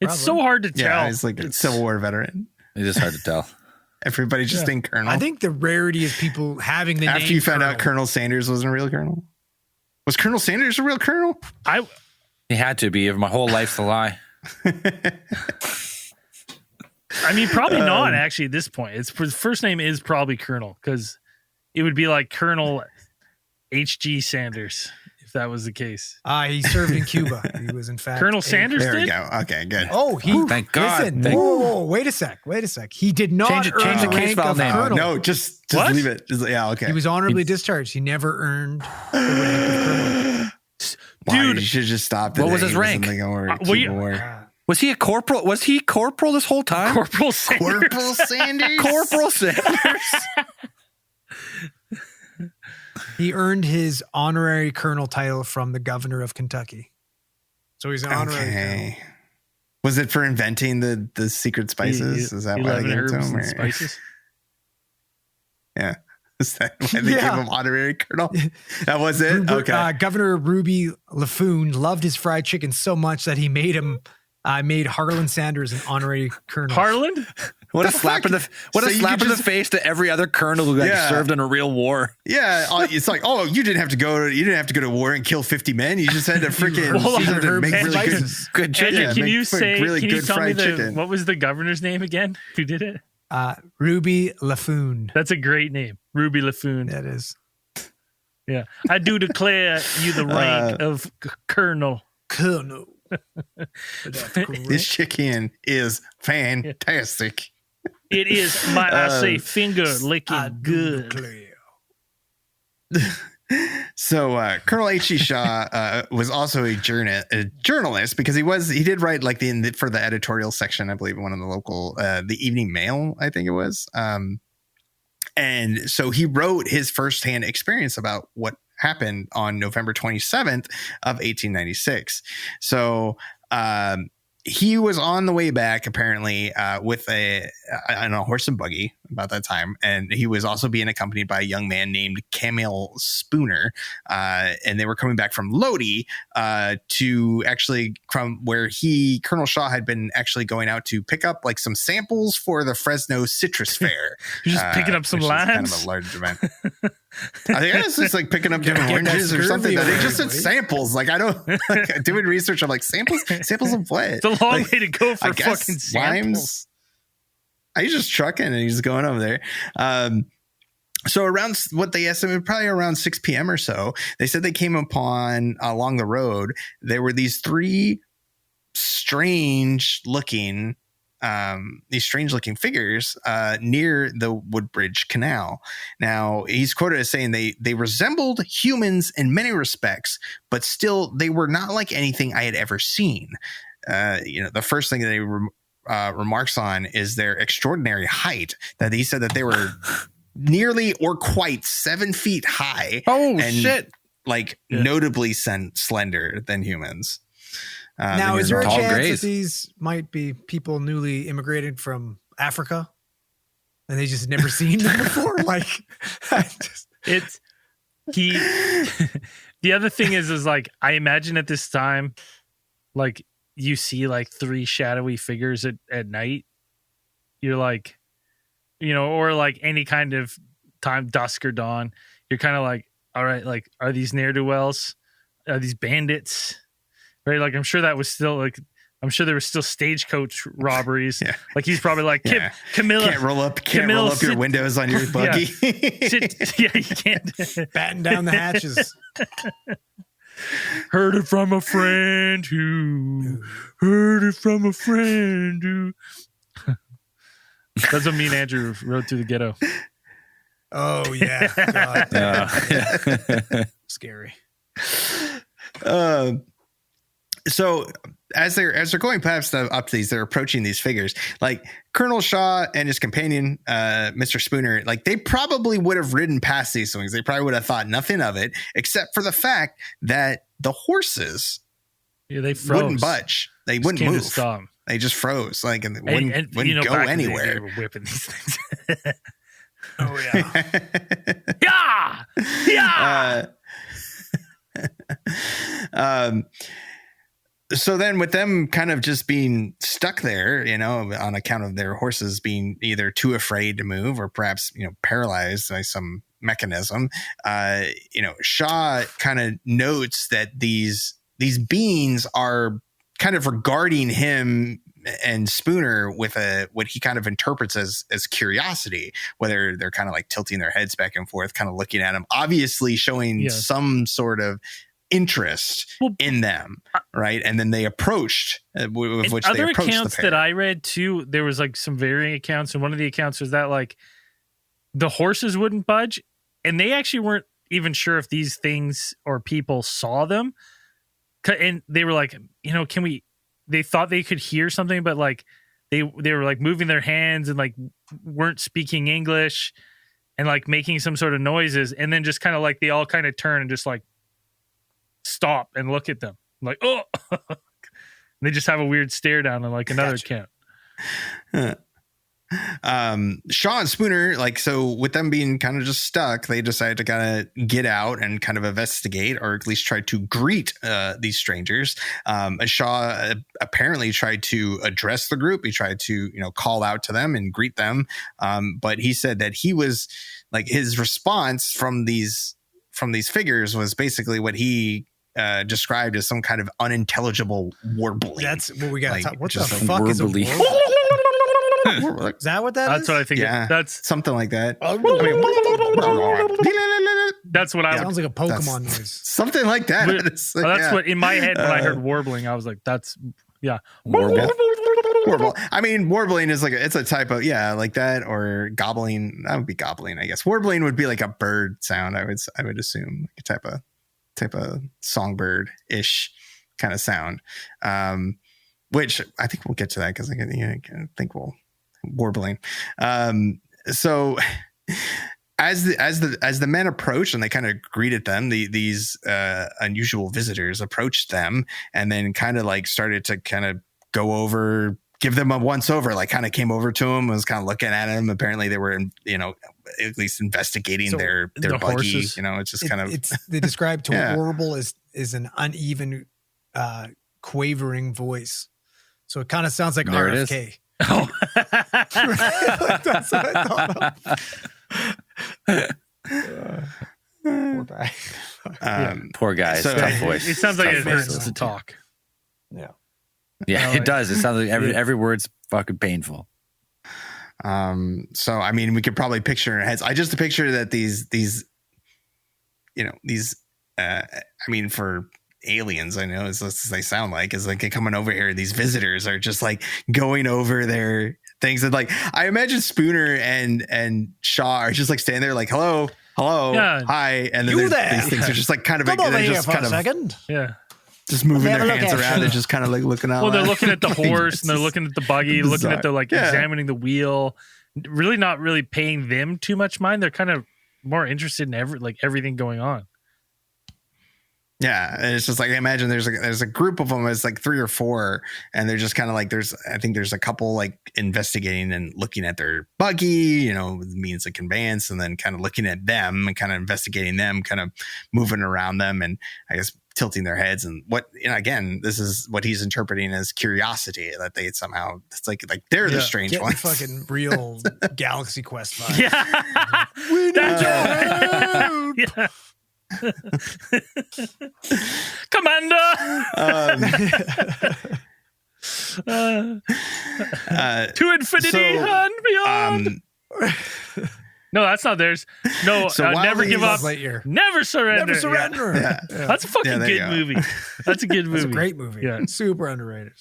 It's Probably. so hard to tell. Yeah, he's like a Civil War veteran. It's just hard to tell. Everybody just think Colonel. I think the rarity is people having the after name you found out Colonel. Colonel Sanders wasn't a real colonel. Was Colonel Sanders a real colonel? He had to be. My whole life's a lie. I mean, probably not actually at this point. His first name is probably Colonel because it would be like Colonel H.G. Sanders if that was the case. He served in Cuba. He was in fact Colonel a- Sanders There we did? go. Okay, good. Oh, he. Thank God. Listen, Thank- whoa, wait a sec. He did not Change earn the the case rank file of name. colonel. No, just What? leave it. Yeah, okay. He was honorably discharged. He never earned the rank of colonel. Why, Dude. you should have just stopped. What at was it. his He was rank? in the Civil well, you- War. Was he a corporal? Was he corporal this whole time? Corporal Sanders. Corporal Sanders. Corporal Sanders. He earned his honorary colonel title from the governor of Kentucky. So he's an honorary colonel. Okay. Was it for inventing the secret spices? Is that why they 11 gave it to herbs him? and or- spices. Yeah. Is that why they Yeah. gave him honorary colonel? That was it? Okay. Governor Ruby Laffoon loved his fried chicken so much that he made Harlan Sanders an honorary colonel. Harland? What a The slap in fuck? the what So a you slap could in the just- face to every other colonel who Yeah. served in a real war. Yeah, it's like, oh, you didn't have to go to war and kill 50 men. You just had to freaking Hold you on, had to make herbs and really good. spices. Good Andrew, chicken. Yeah, can make you for say? really Can you good tell me fried chicken. what was the governor's name again? Who did it? Ruby Laffoon. That's a great name, Ruby Laffoon. That is Yeah, I do declare you the rank of colonel. colonel. That's correct. This chicken is fantastic. It is, might I say, finger I licking do good. declare. So Colonel H.G. Shaw was also a journalist because he did write like for the editorial section, I believe, in one of the local the Evening Mail, I think it was. And so he wrote his firsthand experience about what happened on November 27th of 1896. So he was on the way back, apparently, with on a horse and buggy about that time. And he was also being accompanied by a young man named Camille Spooner. And they were coming back from Lodi to actually from where Colonel Shaw had been actually going out to pick up like some samples for the Fresno Citrus Fair. You're just picking up some limes? Kind of a large event. I guess it's like picking up different oranges or something. That they just said samples. Like I don't like doing research. I'm like samples of what? It's a long like, way to go for I guess fucking samples. limes. He's just trucking and he's going over there. So around what they estimated, probably around 6 p.m. or so, they said they came upon along the road. There were these three strange looking figures near the Woodbridge Canal. Now, he's quoted as saying they resembled humans in many respects, but still they were not like anything I had ever seen. The first thing that he remarks on is their extraordinary height, that he said that they were nearly or quite 7 feet high. Oh, and shit. Like notably slender than humans. Now, is there a tall chance grays. that these might be people newly immigrated from Africa and they just never seen them before? Like, The other thing is like, I imagine at this time, like you see like three shadowy figures at night. You're like, or like any kind of time, dusk or dawn, you're kind of like, all right, like, are these ne'er-do-wells? Are these bandits? Right, like I'm sure that was still like there were still stagecoach robberies. Yeah. Like he's probably like Camilla can't roll up your windows on your buggy. Yeah, you can't batten down the hatches. Heard it from a friend who heard it from a friend who. That's what me and Andrew rode through the ghetto. Oh yeah, God. Scary. So as they're going past up to these, they're approaching these figures. Like Colonel Shaw and his companion, Mr. Spooner, like they probably would have ridden past these things. They probably would have thought nothing of it, except for the fact that the horses, they froze. Wouldn't budge. They wouldn't move. They just froze. Like and wouldn't go anywhere. They were whipping these things. Oh yeah. Yeah. So then with them kind of just being stuck there, on account of their horses being either too afraid to move or perhaps, paralyzed by some mechanism, Shaw kind of notes that these beings are kind of regarding him and Spooner with what he kind of interprets as curiosity, whether they're kind of like tilting their heads back and forth, kind of looking at him, obviously showing some sort of interest in them, right? And then they approached with which other they approached accounts the pair. that I read too, there was like some varying accounts, and one of the accounts was that like the horses wouldn't budge, and they actually weren't even sure if these things or people saw them, and they were like, they thought they could hear something, but like they were like moving their hands and like weren't speaking English and like making some sort of noises, and then just kind of like they all kind of turn and just like stop and look at them like, oh. They just have a weird stare down on like another account. Shaw and Spooner, like, so with them being kind of just stuck, they decided to kind of get out and kind of investigate, or at least try to greet these strangers. Shaw apparently tried to address the group. He tried to, call out to them and greet them. But he said that he was like, his response from these figures was basically what he described as some kind of unintelligible warbling. That's what we got. Like, What the just fuck is a warbly. warbling? Is that what that That's is? what I think. Yeah, That's something like that. that's what I Sounds like a Pokemon noise. Something like that. that's what in my head when I heard warbling, I was like, that's Warble. Warble. I mean, warbling is like it's a type of like that, or gobbling. That would be gobbling, I guess. Warbling would be like a bird sound. I would assume, like a type of songbird ish kind of sound. Which I think we'll get to that because I think we'll warbling. So as the men approached and they kind of greeted them, these unusual visitors approached them and then kind of like started to kind of go over give them a once over, like kind of came over to him, was kind of looking at him. Apparently they were, at least investigating their the buggy. horses. It's just kind of, they describe to Yeah. horrible as an uneven, quavering voice. So it kind of sounds like There it is. RFK. Oh. That's what I thought of. Poor guy. Poor guy. So- Tough voice. It sounds like Tough it voice hurts to to listen to. talk. Yeah. Yeah, No, it does. It sounds like every word's fucking painful. So I mean, we could probably picture in our heads. I just picture that these for aliens, I know as they sound like, is like coming over here. These visitors are just like going over their things, and like I imagine Spooner and Shaw are just like standing there, like hello, Yeah. hi, and then You there. these things are just like kind of Come over they're here just for kind a of second. Yeah. just moving Let me their have a look hands at around you. and just kind of like looking out. Well, they're loud. looking at the horse and they're looking at the buggy, looking at bizarre. the examining the wheel, really not really paying them too much mind. They're kind of more interested in everything going on. Yeah, and it's just like I imagine there's a group of them. It's like 3 or 4, and they're just kind of like I think there's a couple like investigating and looking at their buggy, means of conveyance, and then kind of looking at them and kind of investigating them, kind of moving around them, and I guess tilting their heads. And what again, this is what he's interpreting as curiosity, that they somehow it's like they're the strange Getting ones. fucking real Galaxy Quest vibes. Yeah. We That's need right. Yeah. Commander. To infinity so, and beyond. No, that's not theirs. No, So while never give up. Buzz Lightyear. Never surrender. Never surrender. Yeah. Yeah. That's a fucking Yeah, there you good go. movie. That's a good movie. It's a great movie. Yeah. Super underrated.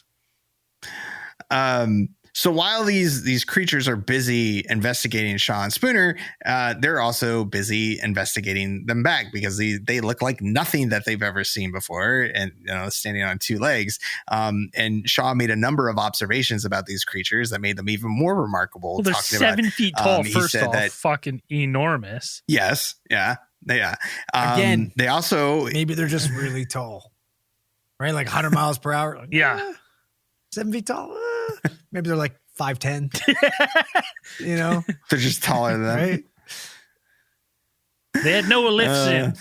So while these creatures are busy investigating Shaw and Spooner, they're also busy investigating them back, because they look like nothing that they've ever seen before, and standing on 2 legs. And Shaw made a number of observations about these creatures that made them even more remarkable. Well, they're talking 7 feet tall. he First said off, that- fucking enormous. Yes, yeah. Again, they also Maybe they're just really tall, right? Like 100 miles per hour. Like, Yeah. 7 feet tall. Maybe they're like 5'10". they're just taller than them. Right? They had no ellipse in.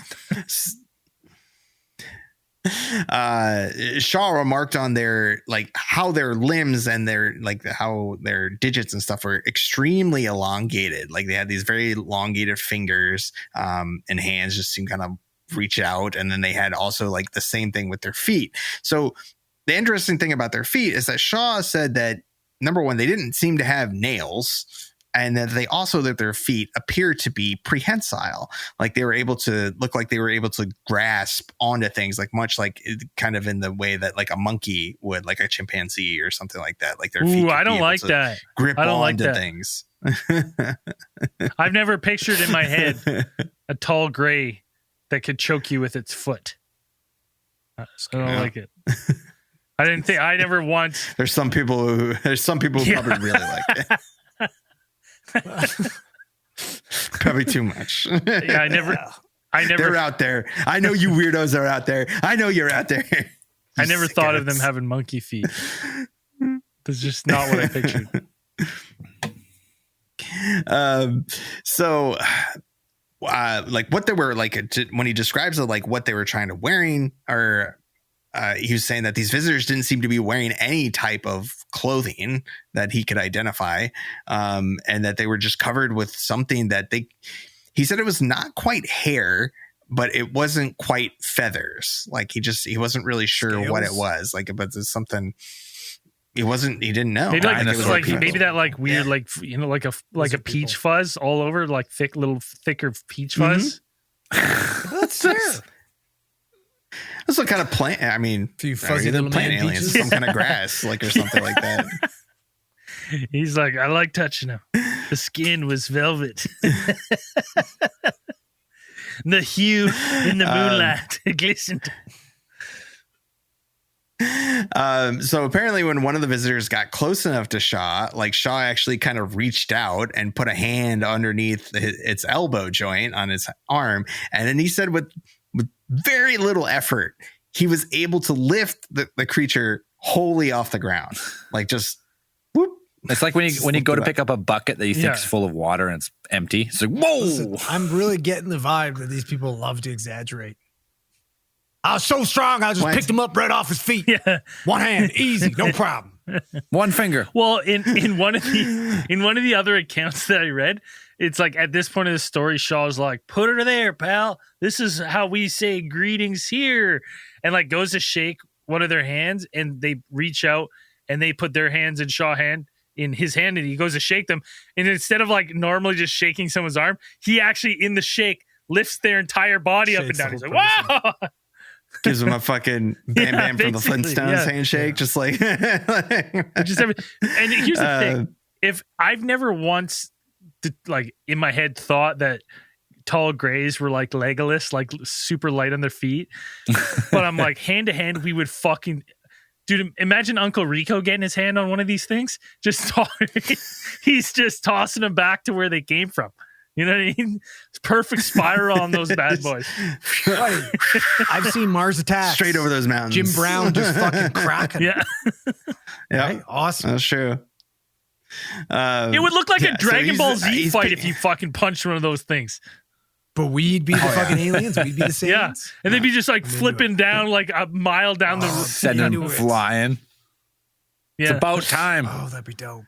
Shaw remarked on their how their limbs and their how their digits and stuff were extremely elongated. Like they had these very elongated fingers and hands just seem kind of reach out, and then they had also like the same thing with their feet. So the interesting thing about their feet is that Shaw said that number one, they didn't seem to have nails, and that that their feet appeared to be prehensile. Like they were able to look like they were able to grasp onto things, like much like kind of in the way that like a monkey would, like a chimpanzee or something like that. Like their feet. Ooh, could I be don't able like to that. Grip I don't like onto that. things. I've never pictured in my head a tall gray that could choke you with it foot. I don't Yeah. like it. I never once. There's some people who Yeah. probably really like it. Probably too much. Yeah, I never. They're out there. I know you weirdos are out there. I know you're out there. I never You thought of them sickos. having monkey feet. That's just not what I pictured. So like what they were like when he describes it, like what they were trying to wearing, or he was saying that these visitors didn't seem to be wearing any type of clothing that he could identify, and that they were just covered with something that he said it was not quite hair, but it wasn't quite feathers. Like he wasn't really sure what it Scales? was, like, but there's something. He didn't know. Maybe like, Dinosaur it's like people. maybe that like weird like like a Lizard peach people. fuzz all over, like thicker peach fuzz. That's fair. That's what kind of plant. I mean, Few fuzzy the little plant man aliens, peaches. some kind of grass, like or something like that. He's like, I like touching him. The skin was velvet. The hue in the moonlight glistened. So apparently when one of the visitors got close enough to Shaw, like Shaw actually kind of reached out and put a hand underneath its elbow joint on his arm. And then he said with very little effort, he was able to lift the creature wholly off the ground. Like just It's like when you go to pick up a bucket that you think is full of water and it's empty. It's like, whoa! Listen, I'm really getting the vibe that these people love to exaggerate. I was so strong, I just picked him up right off his feet. Yeah. One hand, easy, no problem. One finger. Well, in one of the other accounts that I read, it's like at this point of the story, Shaw's like, "Put her there, pal. This is how we say greetings here," and like goes to shake one of their hands, and they reach out and they put their hands in Shaw's hand. In his hand, and he goes to shake them, and instead of like normally just shaking someone's arm, he actually in the shake lifts their entire body up and down. He's like, "Wow!" Gives him a fucking bam bam from the Flintstones handshake, just like. And here's the thing: if I've never once, like in my head, thought that tall grays were like Legolas, like super light on their feet, but I'm like hand to hand, we would fucking. Dude, imagine Uncle Rico getting his hand on one of these things. He's just tossing them back to where they came from. You know what I mean? It's perfect spiral on those bad boys. I've seen Mars Attacks. Straight over those mountains. Jim Brown just fucking cracking. Yeah. Yeah. Right? Awesome. That's true. It would look like a Dragon Ball Z fight if you fucking punched one of those things. But we'd be the fucking aliens. We'd be the same. Yeah. And they'd be just like flipping down like a mile down the Send them flying. Yeah. It's about time. Oh, that'd be dope.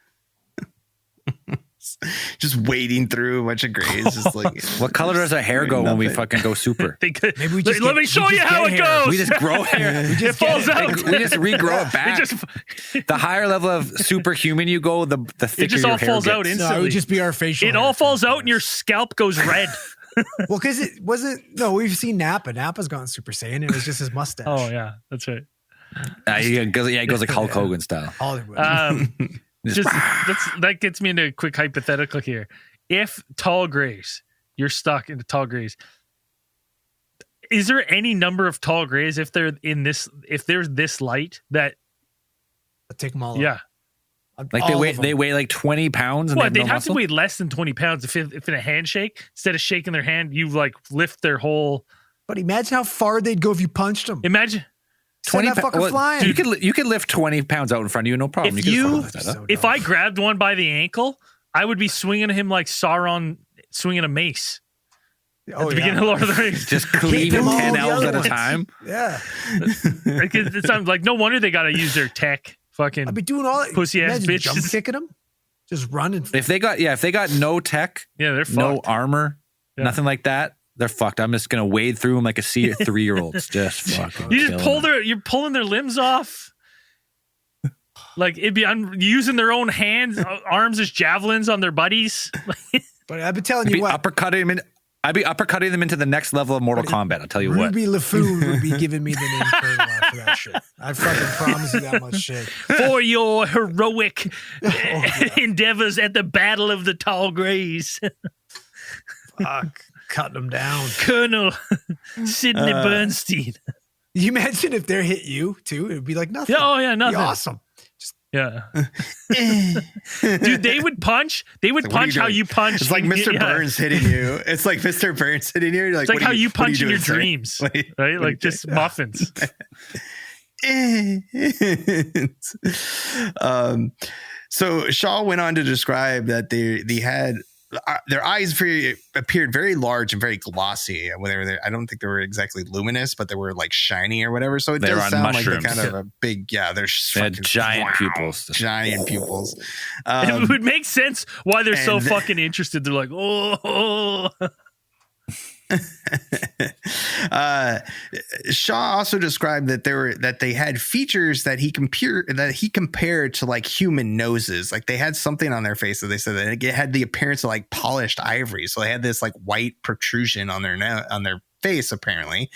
Just wading through a bunch of grays. Just like, what color does our hair go when we fucking go super? Maybe we just let me show you how it goes. We just grow hair. It falls out. We just regrow it back. The higher level of superhuman you go, the thicker it just your all hair falls gets. out instantly. No, it would just be our facial. It all falls out and your scalp goes red. Well, because it wasn't. No, we've seen Nappa. Nappa's gone Super Saiyan. It was just his mustache. Oh yeah, that's right. It goes like Hulk Hogan style. Hollywood. That gets me into a quick hypothetical here. If tall grays, you're stuck into tall grays. Is there any number of tall grays if they're in this? If there's this light that I'll take them all. Yeah. Like they weigh like 20 pounds. And Well, they'd no have muscle? to weigh less than 20 pounds if in a handshake, instead of shaking their hand, you like lift their whole. But imagine how far they'd go if you punched them. Imagine 20 fucking flying. You could lift 20 pounds out in front of you, no problem. if I grabbed one by the ankle, I would be swinging him like Sauron swinging a mace. At the beginning of Lord of the Rings. Just cleaving 10 L's at a time. Yeah. It sounds like no wonder they got to use their tech. Fucking I'd be doing all that. pussy ass bitches. Jump kicking them. Just running. If they got no tech, they're fucked. No armor, nothing like that, they're fucked. I'm just gonna wade through them like a 3-year-old. Just fucking. You're pulling their limbs off. Like it'd be using their own hands, arms as javelins on their buddies. But I've been telling you what. I'd be uppercutting them into the next level of Mortal Kombat. I'll tell you what. Ruby LaFoon would be giving me the name Colonel after that shit. I fucking promise you that much shit. For your heroic endeavors at the Battle of the Tall Grays. Fuck. Cutting them down. Colonel Sidney Bernstein. You imagine if they hit you too? It would be like nothing. Yeah, oh, yeah, nothing. It'd be awesome. Yeah. Dude, they would punch. They would punch how you punch. It's like Mr. Burns hitting you. It's like Mr. Burns hitting you. You're like, it's like how you punch in your sir? dreams. Right? Like just muffins. So Shaw went on to describe that they had their eyes appeared very large and very glossy. I don't think they were exactly luminous, but they were like shiny or whatever. So it does sound mushrooms. like kind of a big, they had giant pupils. Giant pupils. It would make sense why they're so fucking interested. They're like, oh. Shaw also described that they had features that he compared to like human noses. Like they had something on their face that they said that it had the appearance of like polished ivory. So they had this like white protrusion on their face, apparently.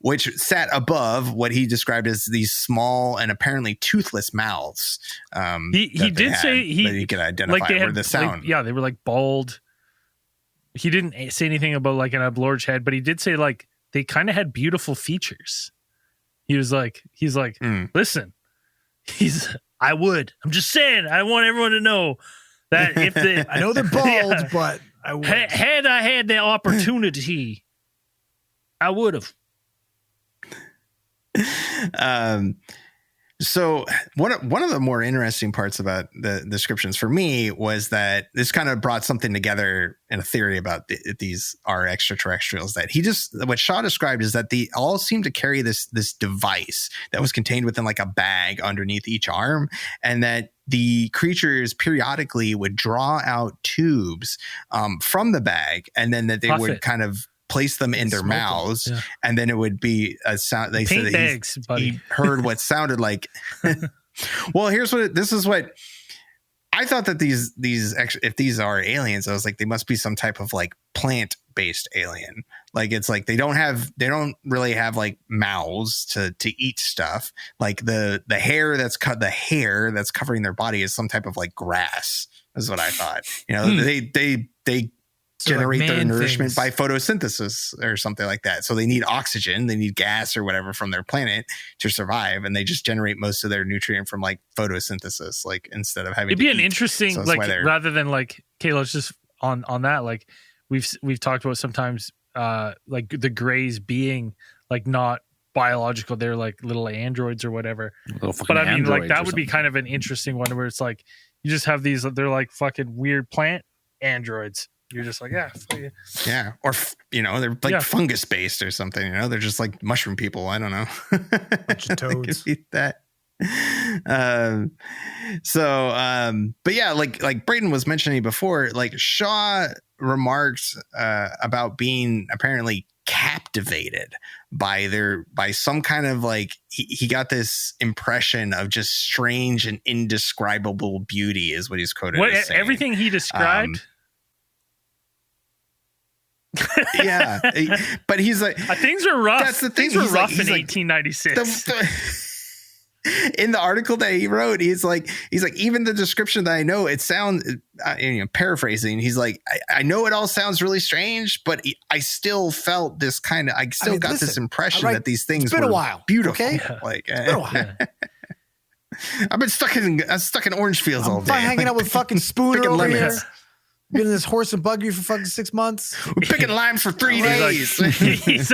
Which sat above what he described as these small and apparently toothless mouths. He did say he could identify like where the sound. Like, they were like bald. He didn't say anything about like an large head, but he did say like they kind of had beautiful features. He's like, listen, I'm just saying, I want everyone to know that if I know they're bald, but I would. Had I had the opportunity, I would have. So one of the more interesting parts about the descriptions for me was that this kind of brought something together in a theory about these are extraterrestrials. That what Shaw described is that they all seem to carry this device that was contained within like a bag underneath each arm, and that the creatures periodically would draw out tubes from the bag, and then that they would kind of place them in their mouths, and then it would be a sound. They said that he heard what sounded like. Well, this is what I thought, that if these are aliens, I was like, they must be some type of like plant based alien. Like it's like they don't really have like mouths to eat stuff. Like the hair that's covering their body is some type of like grass, is what I thought. They generate their nourishment by photosynthesis or something like that. So they need oxygen, they need gas or whatever from their planet to survive, and they just generate most of their nutrient from like photosynthesis, like instead of having. It'd be an interesting, so like rather than like, okay, let's just on that, like we've talked about sometimes like the Greys being like not biological, they're like little androids or whatever. But I mean, like that would be kind of an interesting one where it's like you just have these, they're like fucking weird plant androids. You're just like, yeah. Or, they're like fungus based or something, they're just like mushroom people. I don't know. Bunch of toads. Eat that. But yeah, like Braden was mentioning before, like Shaw remarked about being apparently captivated by some kind of like, he got this impression of just strange and indescribable beauty is what he's quoted as saying. Everything he described. Yeah, but he's like, things were rough. That's the thing. Things were rough in 1896. In the article that he wrote, he's like, even the description that I know, it sounds, paraphrasing. He's like, I know it all sounds really strange, but I still felt this kind of, got this impression that these things were a while, beautiful. Okay, like it's been a while. I've been stuck in orange fields all day, hanging out with fucking Spooner over here. Been in this horse and buggy for fucking 6 months. We're picking limes for 3 days. He's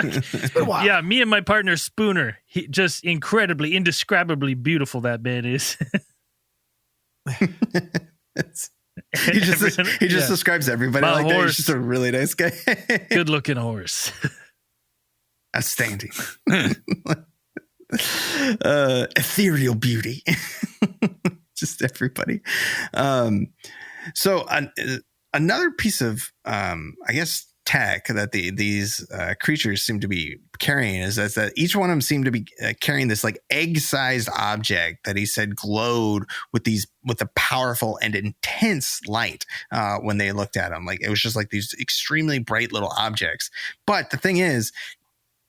like, yeah, me and my partner Spooner. He just incredibly, indescribably beautiful that man is. He just describes everybody like that. He's just a really nice guy. Good looking horse. Outstanding. Ethereal beauty. Just everybody. So another piece of, I guess, tech that these creatures seem to be carrying is that each one of them seemed to be carrying this like egg-sized object that he said glowed with a powerful and intense light when they looked at them. Like it was just like these extremely bright little objects. But the thing is,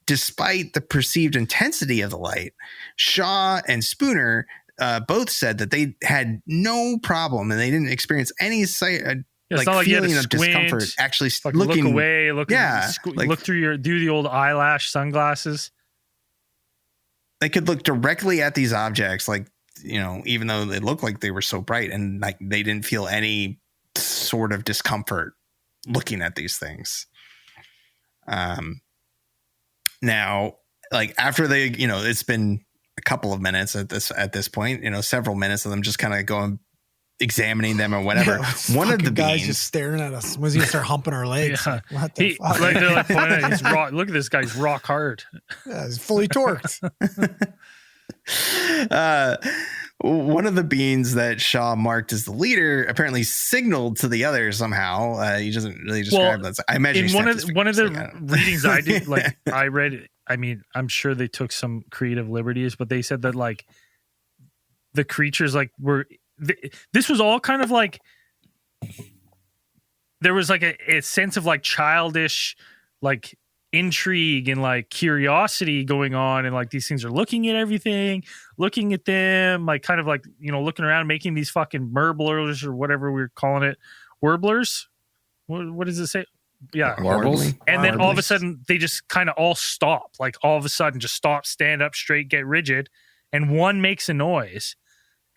despite the perceived intensity of the light, Shaw and Spooner both said that they had no problem and they didn't experience any feeling of discomfort. Actually, looking look away, look through do the old eyelash sunglasses. They could look directly at these objects, like even though they looked like they were so bright, and like they didn't feel any sort of discomfort looking at these things. Now, like after they, it's been a couple of minutes at this point, several minutes of them just kind of going, examining them or whatever. One of the guys beings just staring at us. Was he gonna start humping our legs? Yeah. What the fuck? Like they're like pointing at, he's rock. Look at this guy's rock hard. Yeah, he's fully torqued. One of the beings that Shaw marked as the leader apparently signaled to the others somehow. He doesn't really describe that. I imagine in one of the readings I did, like I read it. I mean, I'm sure they took some creative liberties, but they said that like the creatures like were. This was all kind of like there was like a sense of like childish like intrigue and like curiosity going on, and like these things are looking at everything, looking at them, like kind of like looking around, making these fucking merblers or whatever we're calling it, warblers. What does it say? Yeah, warbles. And then all of a sudden they just kind of all stop, like all of a sudden just stop, stand up straight, get rigid, and one makes a noise.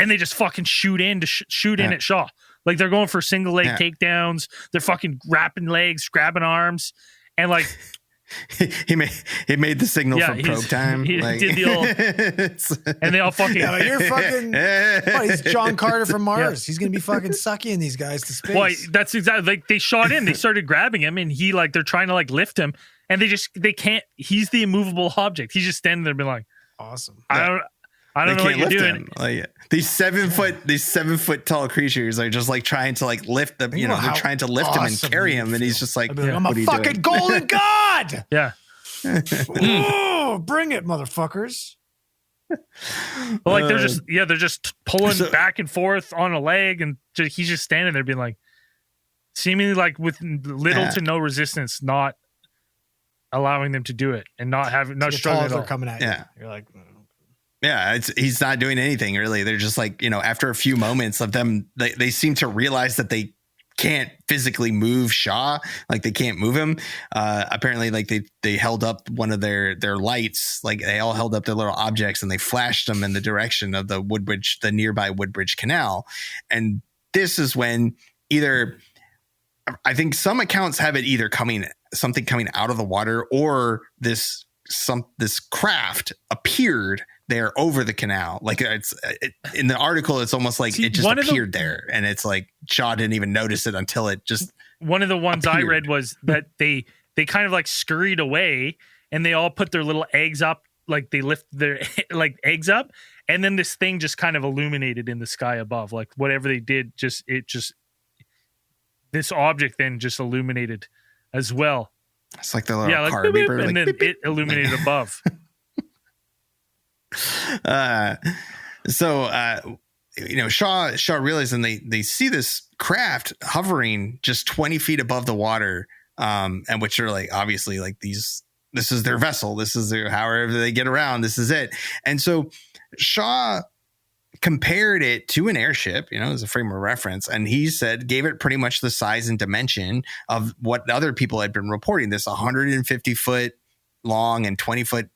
And they just fucking shoot in at Shaw. Like they're going for single leg takedowns. They're fucking wrapping legs, grabbing arms. And like he made the signal from probe time. He did the old, and they all fucking. Yeah, like, you're fucking. Oh, he's John Carter from Mars. He's gonna be fucking sucking these guys to space. Well, that's exactly like they shot in. They started grabbing him, and he like they're trying to like lift him, and they can't. He's the immovable object. He's just standing there, being like, awesome. I don't know what you're doing. Like, these 7 foot tall creatures are just like trying to like lift them. They're trying to lift him and carry him, and he's just like, I'm a fucking golden god. Yeah. Oh, bring it, motherfuckers. Well, like they're just pulling back and forth on a leg, and he's just standing there being like, seemingly like with little to no resistance, not allowing them to do it, and not struggling at all. Coming at you. Yeah. You're like, yeah, he's not doing anything really. They're just like, after a few moments of them, they seem to realize that they can't physically move Shaw. Like they can't move him. Apparently, like they held up one of their lights. Like they all held up their little objects and they flashed them in the direction of the nearby Woodbridge Canal. And this is when I think some accounts have it either something coming out of the water, or this craft appeared there over the canal. Like in the article, it's almost like it just appeared there, and it's like Shaw didn't even notice it until it just. One of the ones appeared. I read was that they kind of like scurried away, and they all put their little eggs up, like they lift their like eggs up, and then this thing just kind of illuminated in the sky above, like whatever they did, this object then just illuminated as well. It's like the little car beeper, and then it illuminated above. Shaw realized, and they see this craft hovering just 20 feet above the water, and which are like obviously like this is their vessel, this is however they get around, this is it. And so Shaw compared it to an airship, as a frame of reference, and he gave it pretty much the size and dimension of what other people had been reporting, this 150 foot long and 20 foot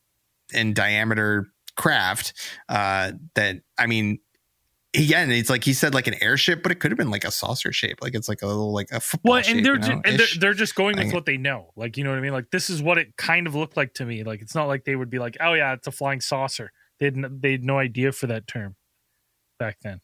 in diameter craft. It's like he said like an airship, but it could have been like a saucer shape, like it's like a little like a football shape, they're just going with what they know, like, you know what I mean, like this is what it kind of looked like to me. Like it's not like they would be like, oh yeah, it's a flying saucer. They had no idea for that term back then.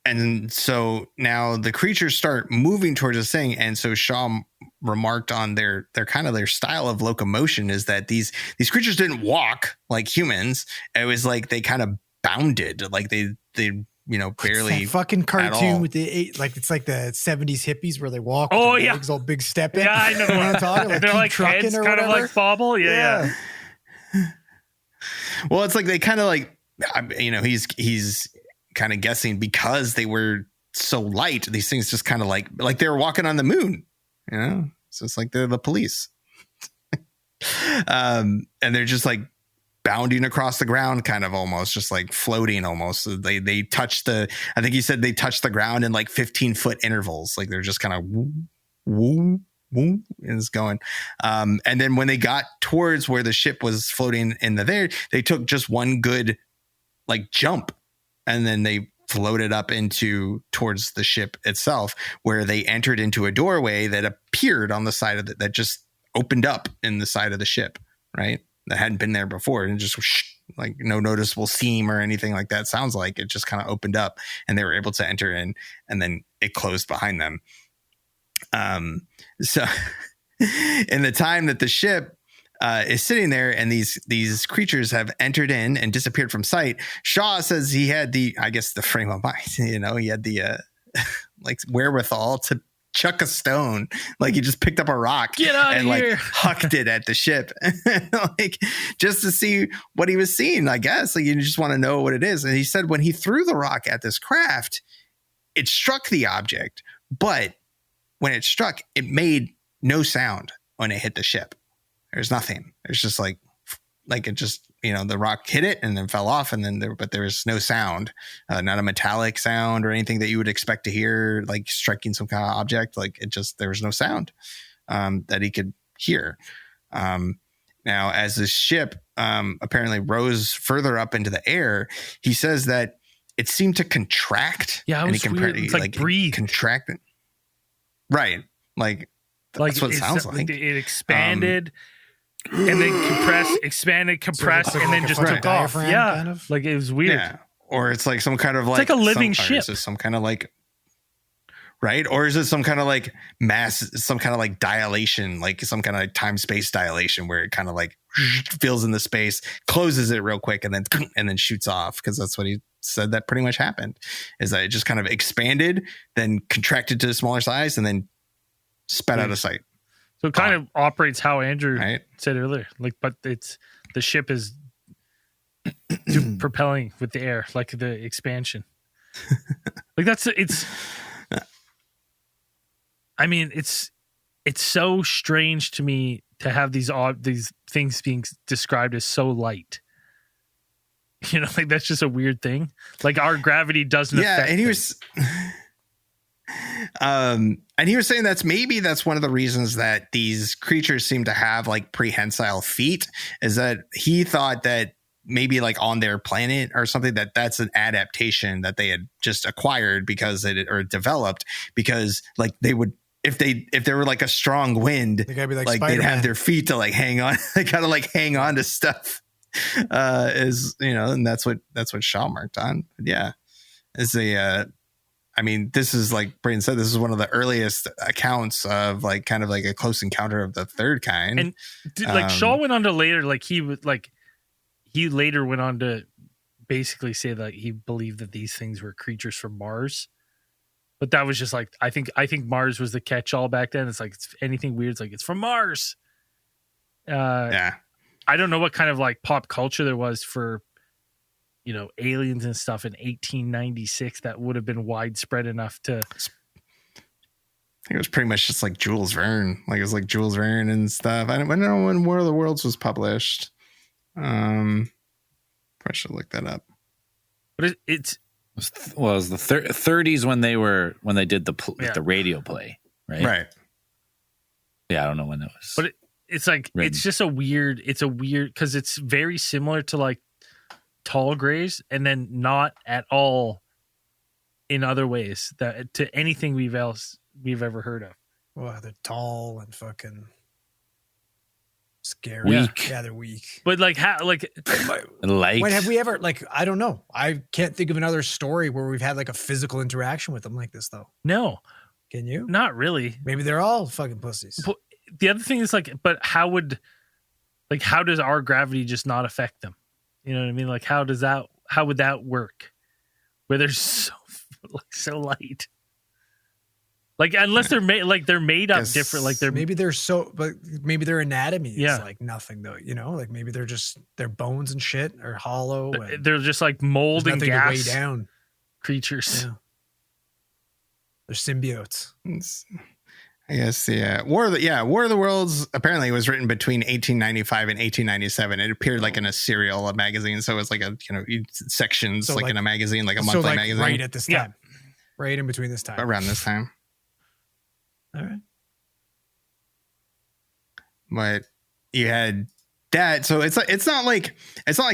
And so now the creatures start moving towards this thing, and so Shaw remarked on their kind of their style of locomotion is that these creatures didn't walk like humans. It was like they kind of bounded, like they barely. That fucking cartoon with it's like the 70s hippies where they walk with their legs all big stepping. Yeah, I know what I'm talking. Like they're like heads or kind of like bobble. Yeah. Well, it's like they kind of like, he's kind of guessing because they were so light, these things just kind of like they were walking on the moon, so it's like they're the police. And they're just like bounding across the ground, kind of almost just like floating almost. So they touch I think he said they touched the ground in like 15-foot intervals, like they're just kind of woo, woo, woo, and it's going. And then when they got towards where the ship was floating in the there, they took just one good like jump, and then they floated up towards the ship itself, where they entered into a doorway that appeared on the side of that just opened up in the side of the ship, right? That hadn't been there before, and just like no noticeable seam or anything like that. Sounds like it just kind of opened up, and they were able to enter in, and then it closed behind them. So in the time that the ship is sitting there and these creatures have entered in and disappeared from sight, Shaw says he had the frame of mind, he had the like wherewithal to chuck a stone, like he just picked up a rock and like hucked it at the ship, like just to see what he was seeing. I guess like you just want to know what it is. And he said when he threw the rock at this craft, it struck the object, but when it struck, it made no sound when it hit the ship. There's nothing. There's just like it just, the rock hit it and then fell off, and then there was no sound, not a metallic sound or anything that you would expect to hear, like striking some kind of object. Like there was no sound that he could hear. Now, as the ship apparently rose further up into the air, he says that it seemed to contract. Yeah, it was weird. It's like breathe. Contracted. Right. Like That's what it sounds like. It expanded and then compressed, expanded, compressed, So and then like just a took off. diaphragm, Yeah, kind of? like it was weird. Yeah. Or it's like some kind of like, like a living or ship. is it some kind of like, right? Or is it some kind of like mass, some kind of like dilation, like some kind of like time-space dilation where it kind of like fills in the space, closes it real quick, and then shoots off? Because that's what he said that pretty much happened, is that it just kind of expanded, then contracted to a smaller size, and then spat out of sight. So it kind of operates how Andrew Right. said earlier. Like, but it's the ship is propelling with the air, like the expansion. Like it's. I mean, it's so strange to me to have these things being described as so light. You know, like that's just a weird thing. Like our gravity doesn't affect and he them. was and he was saying that's one of the reasons that these creatures seem to have like prehensile feet, is that he thought that maybe like on their planet or something, that's an adaptation that they had just acquired because or developed, because like they would, if there were like a strong wind, They gotta be like they'd Spider-Man. have their feet to like hang on. They gotta like hang on to stuff. Is, you know, and that's what Shaw marked on. But yeah, is I mean, this is like Brayden said, this is one of the earliest accounts of like kind of like a close encounter of the third kind. And like Shaw went on to later, like he later went on to basically say that he believed that these things were creatures from Mars. But that was just like, I think Mars was the catch-all back then. It's like, it's anything weird, it's like, it's from Mars. Yeah. I don't know what kind of like pop culture there was for, you know, aliens and stuff in 1896 that would have been widespread enough to. I think it was pretty much just like Jules Verne. Like it was like Jules Verne and stuff. I don't know when War of the Worlds was published. Probably should look that up. But it was the 30s when they did the radio play, right? Right. Yeah, I don't know when that was. But it's like written. it's just a weird because it's very similar to like tall grays, and then not at all in other ways that to anything we've ever heard of. Well, they're tall and fucking scary. Weak. Yeah, they're weak. But like how like Light. When have we ever, like, I don't know. I can't think of another story where we've had like a physical interaction with them like this, though. no, Can you? not really. Maybe they're all fucking pussies. But the other thing is like, but how does our gravity just not affect them? You know what I mean? Like how would that work? Where they're so light. Like unless they're made up different. Like they're Maybe maybe their anatomy is Yeah. like nothing, though. You know, like maybe their bones and shit are hollow. And they're just like mold there's and nothing gas to weigh down. creatures. Yeah. They're symbiotes. I guess War of the Worlds apparently was written between 1895 and 1897. It appeared like in a serial, a magazine, so it was like a sections, So, like like- in a magazine, like a So monthly like magazine, right at this Yeah. time. Right in between this time. around this time. All right. But you had that, so it's not like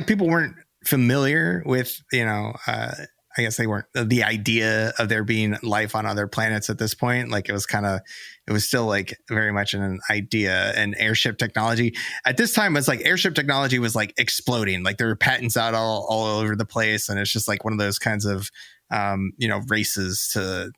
people weren't familiar with, I guess they weren't, the idea of there being life on other planets at this point. Like it was still like very much an idea. And airship technology at this time was like airship technology was like exploding. Like there were patents out all over the place. And it's just like one of those kinds of, races to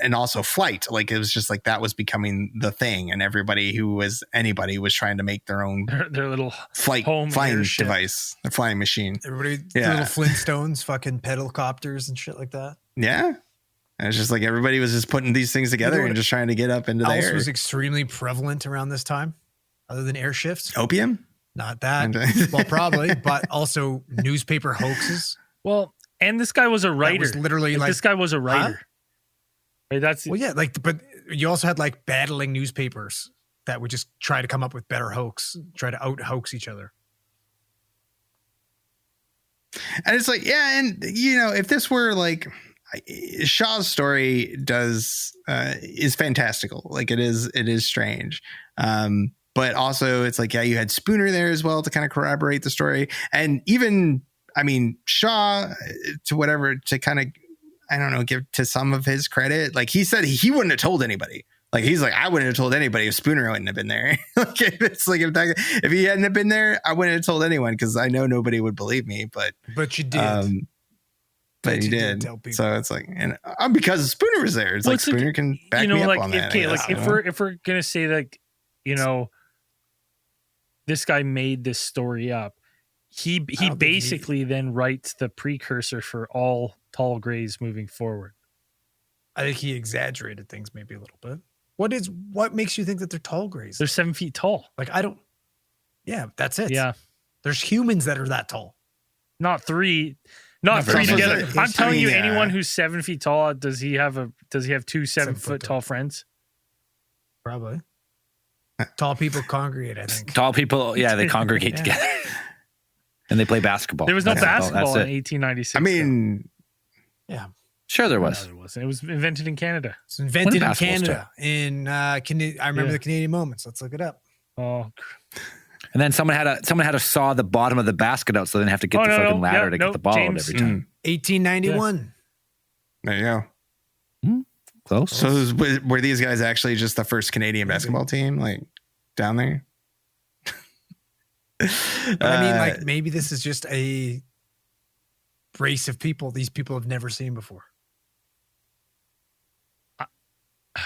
and also flight. Like it was just like that was becoming the thing. And anybody was trying to make their own Their little flying airship. device, the flying machine. Everybody, Yeah. little Flintstones, fucking pedal copters and shit like that. Yeah. And it's just like everybody was just putting these things together You know and what just trying to get up into the Else air. was extremely prevalent around this time, other than airships. Opium? Not that. And- Well, probably, but also newspaper hoaxes. Well, and this guy was a writer. was literally like- this guy was a writer. Right, that's Well, yeah, but you also had like battling newspapers that would just try to come up with better hoax, try to out hoax each other. And it's like, yeah. And if this were like Shaw's story is fantastical. Like it is strange. But also it's like, yeah, you had Spooner there as well to kind of corroborate the story. And even, Shaw to kind of, I don't know, give to some of his credit. Like he said, he wouldn't have told anybody. Like he's like, I wouldn't have told anybody if Spooner wouldn't have been there. Like it's like if he hadn't have been there, I wouldn't have told anyone because I know nobody would believe me. But you did. But you did. Tell people. So it's like, and because Spooner was there, it's Well, like Spooner can back me up on that. If we're gonna say like, this guy made this story up, he basically then writes the precursor for all tall grays moving forward. I think he exaggerated things maybe a little bit. What makes you think that they're tall grays? They're 7 feet tall. Like yeah, that's it. Yeah. There's humans that are that tall. Not three together. I'm telling you, yeah. anyone who's 7 feet tall, does he have two 7 foot tall friends? Probably. Tall people congregate, I think. Tall people, yeah, they congregate together. And they play basketball. There was no basketball in it. 1896. I mean, Yeah. Sure there was. No, there wasn't. It was invented in Canada. It's invented in basketball Canada. I remember the Canadian moments. Let's look it up. Oh, And then someone had to saw the bottom of the basket out so they didn't have to get the fucking ladder to get the ball out every time. 1891. there you go. Close. So were these guys actually just the first Canadian basketball team, like down there? But I mean, like maybe this is just a race of people these people have never seen before.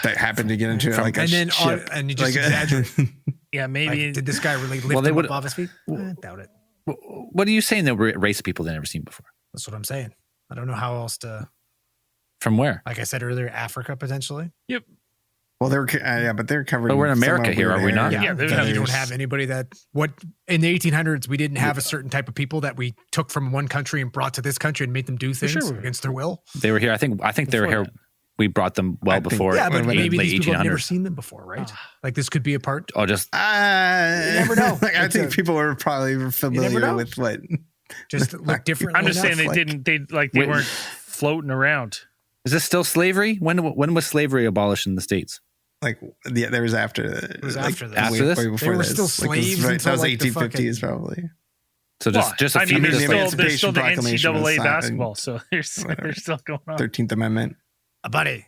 That happened to get into like and then ship. and you just Like, exaggerate. yeah, maybe. Like, did this guy really lift him up off his feet? I doubt it. What are you saying that were a race of people they've never seen before? That's what I'm saying. I don't know how else to. From where? Like I said earlier, Africa potentially. Yep. Well, they're but they're covered. But we're in America here, are we not? Yeah, You don't have anybody that in the 1800s we didn't have a certain type of people that we took from one country and brought to this country and made them do things against their will. They were here. I think they were here. That. We brought them before. Yeah, but maybe late these people have never 1800s. seen them before, right? Like this could be a part. Oh, just you never know. Like, I think people were probably familiar with what. Just look different. I'm just saying they weren't floating around. is this still slavery? When was slavery abolished in the States? Like there was after. It was after this. After this? way before They were this. still slaves That was until, like, the 1850s probably. So just a few. there's just still the Proclamation was NCAA signed, basketball, so there's still going on. 13th Amendment. Buddy,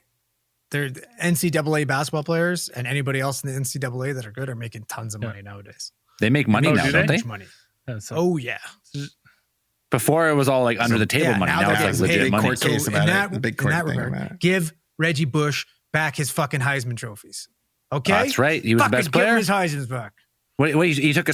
they're NCAA basketball players and anybody else in the NCAA that are good are making tons of money nowadays. they make money Oh, now, do don't they? they? Much money. So- Oh yeah. Before it was all like under the table money. now Now they're it's getting like legit paid. money. Court case about it. The big court in that thing regard, about it. give Reggie Bush back his fucking Heisman trophies. Okay, That's right. He was the Fucking best give him player. his Heisman's back. Wait, he took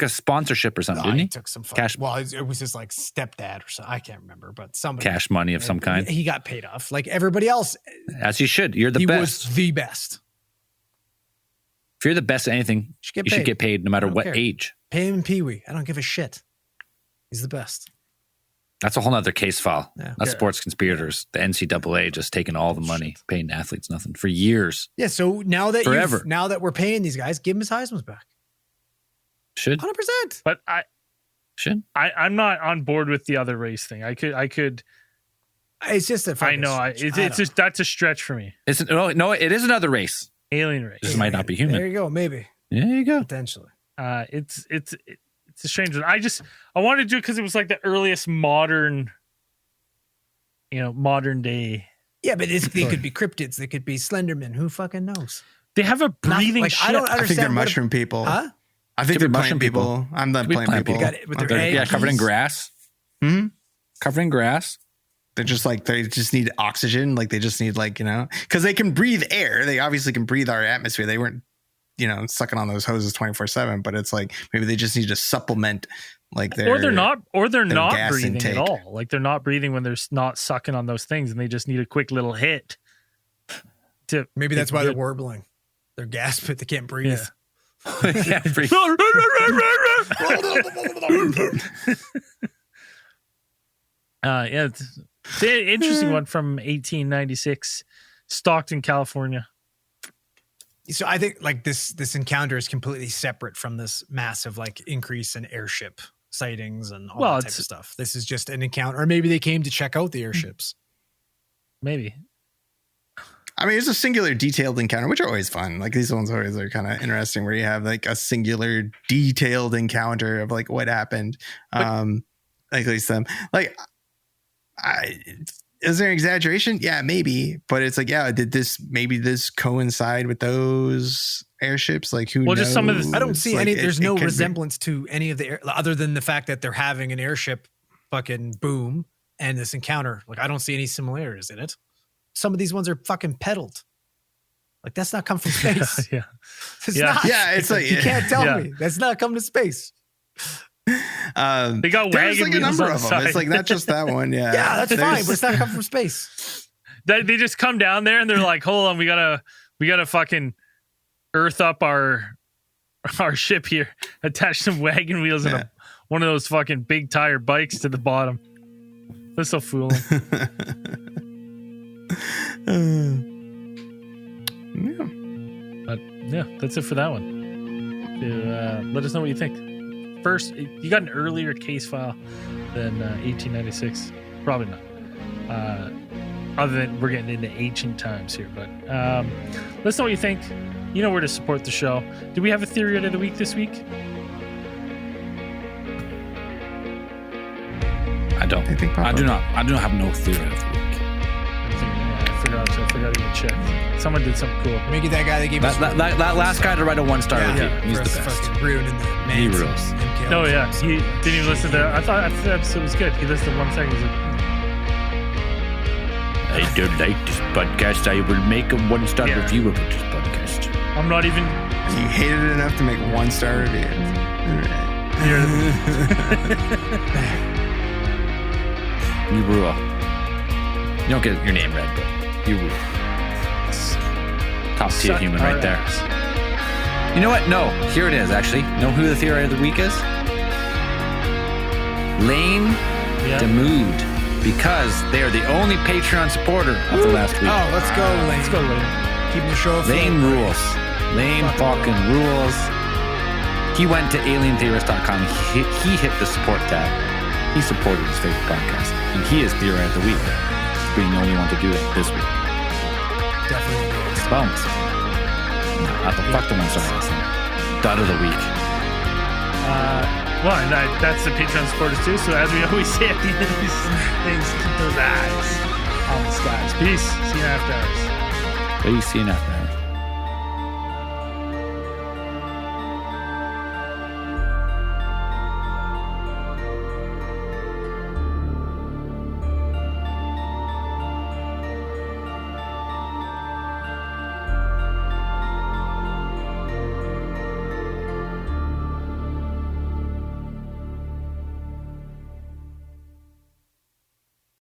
a sponsorship or something, No, didn't he he? took some Cash- Well, it was his like stepdad or something. I can't remember, but somebody Cash money of some kind. He got paid off like everybody else. As you should. You're the He best. was the best. If you're the best at anything, you should get paid no matter what care. age. Pay him in Pee Wee. I don't give a shit. He's the best. That's a whole nother case file. Yeah. Not sports conspirators. The NCAA just taking all the money, paying athletes nothing for years. Yeah. So now that Forever. now that we're paying these guys, give him his Heisman's back. Should 100%. But should. I'm not on board with the other race thing. I could. It's just a. I know. It's just that's a stretch for me. No, it is another race. Alien race. This might not be There human. you go. Maybe There you go. potentially. It's a strange one. I wanted to do it because it was like the earliest modern day. Yeah, but they could be cryptids. They could be Slendermen. Who fucking knows? They have a breathing like, ship. I don't I think they're understand what- mushroom people. Huh? I think Could they're be plant mushroom people. I'm the Could be plant plant people. people. Got it with their Yeah, eggs. covered in grass. Hmm? Covered in grass. They're just like, they just need oxygen. Like they just need because they can breathe air. They obviously can breathe our atmosphere. They weren't, sucking on those hoses 24/7, but it's like, maybe they just need to supplement like their, or they're not gas breathing intake. at all. Like they're not breathing when they're not sucking on those things, and they just need a quick little hit. To Maybe that's make why them they're good. warbling. They're gasping. They can't breathe. Yeah, breathe. It's an interesting one from 1896, Stockton, California. So I think like this encounter is completely separate from this massive like increase in airship sightings and all that type of stuff. This is just an encounter, or maybe they came to check out the airships. Maybe. I mean, it's a singular detailed encounter, which are always fun. Like these ones always are kind of interesting where you have like a singular detailed encounter of like what happened. Like at least them, like is there an exaggeration? Yeah, maybe. But it's like, yeah, did this coincide with those airships? Like, who knows? Just some of the, I don't see Like, any. There's it no could be. resemblance to any of the other than the fact that they're having an airship fucking boom and this encounter. Like, I don't see any similarities in it. Some of these ones are fucking pedaled. Like, that's not come from space. yeah. It's Yeah. not. Yeah, it's like You can't tell Yeah. me that's not coming to space. They got there's wagon like a wheels number on of the them. side. It's like not just that one. Yeah, Yeah, that's There's- fine, but it's not coming from space. They just come down there and they're like, hold on, we gotta fucking earth up our ship here, attach some wagon wheels and one of those fucking big tire bikes to the bottom. This'll fool them. Yeah. But yeah, that's it for that one. Let us know what you think. First, you got an earlier case file than 1896. Probably not. Other than we're getting into ancient times here, but let us know what you think. You know where to support the show. Do we have a theory of the week this week? I don't. I think I do not have no theory of the week. I forgot to even check. Someone did something cool. Maybe that guy that gave us That last guy to write a 1-star review. He's for the us best. fucking ruining the He Manson rules. MK No, yeah, episode. he didn't even listen to. I thought the episode was good. He listened to 1 second. He's like, I don't like this podcast. I will make a 1-star Yeah. review of this podcast. I'm not even. You hated it enough to make 1-star reviews. You rule. You don't get your name read, but you rule. Top tier Suck human our right there. ass. You know what? No, here it is, actually. Know who the theory of the week is? Lane Yeah. Demood. Because they are the only Patreon supporter of the last week. Oh, let's go, Lane. Let's go, Lane. Keeping the show afloat. Lane rules. Lane fucking rules. He went to alientheorist.com. He hit the support tab. He supported his favorite podcast. And he is theory of the week. Being the only one to do it this week. Definitely. Bones. Not the fuck the 1-star wrestling. Dud of the week. Well, and that's the Patreon supporters too. So as we always say at the end of these things, keep those eyes on the skies. Peace. See you after hours. Peace, see you after.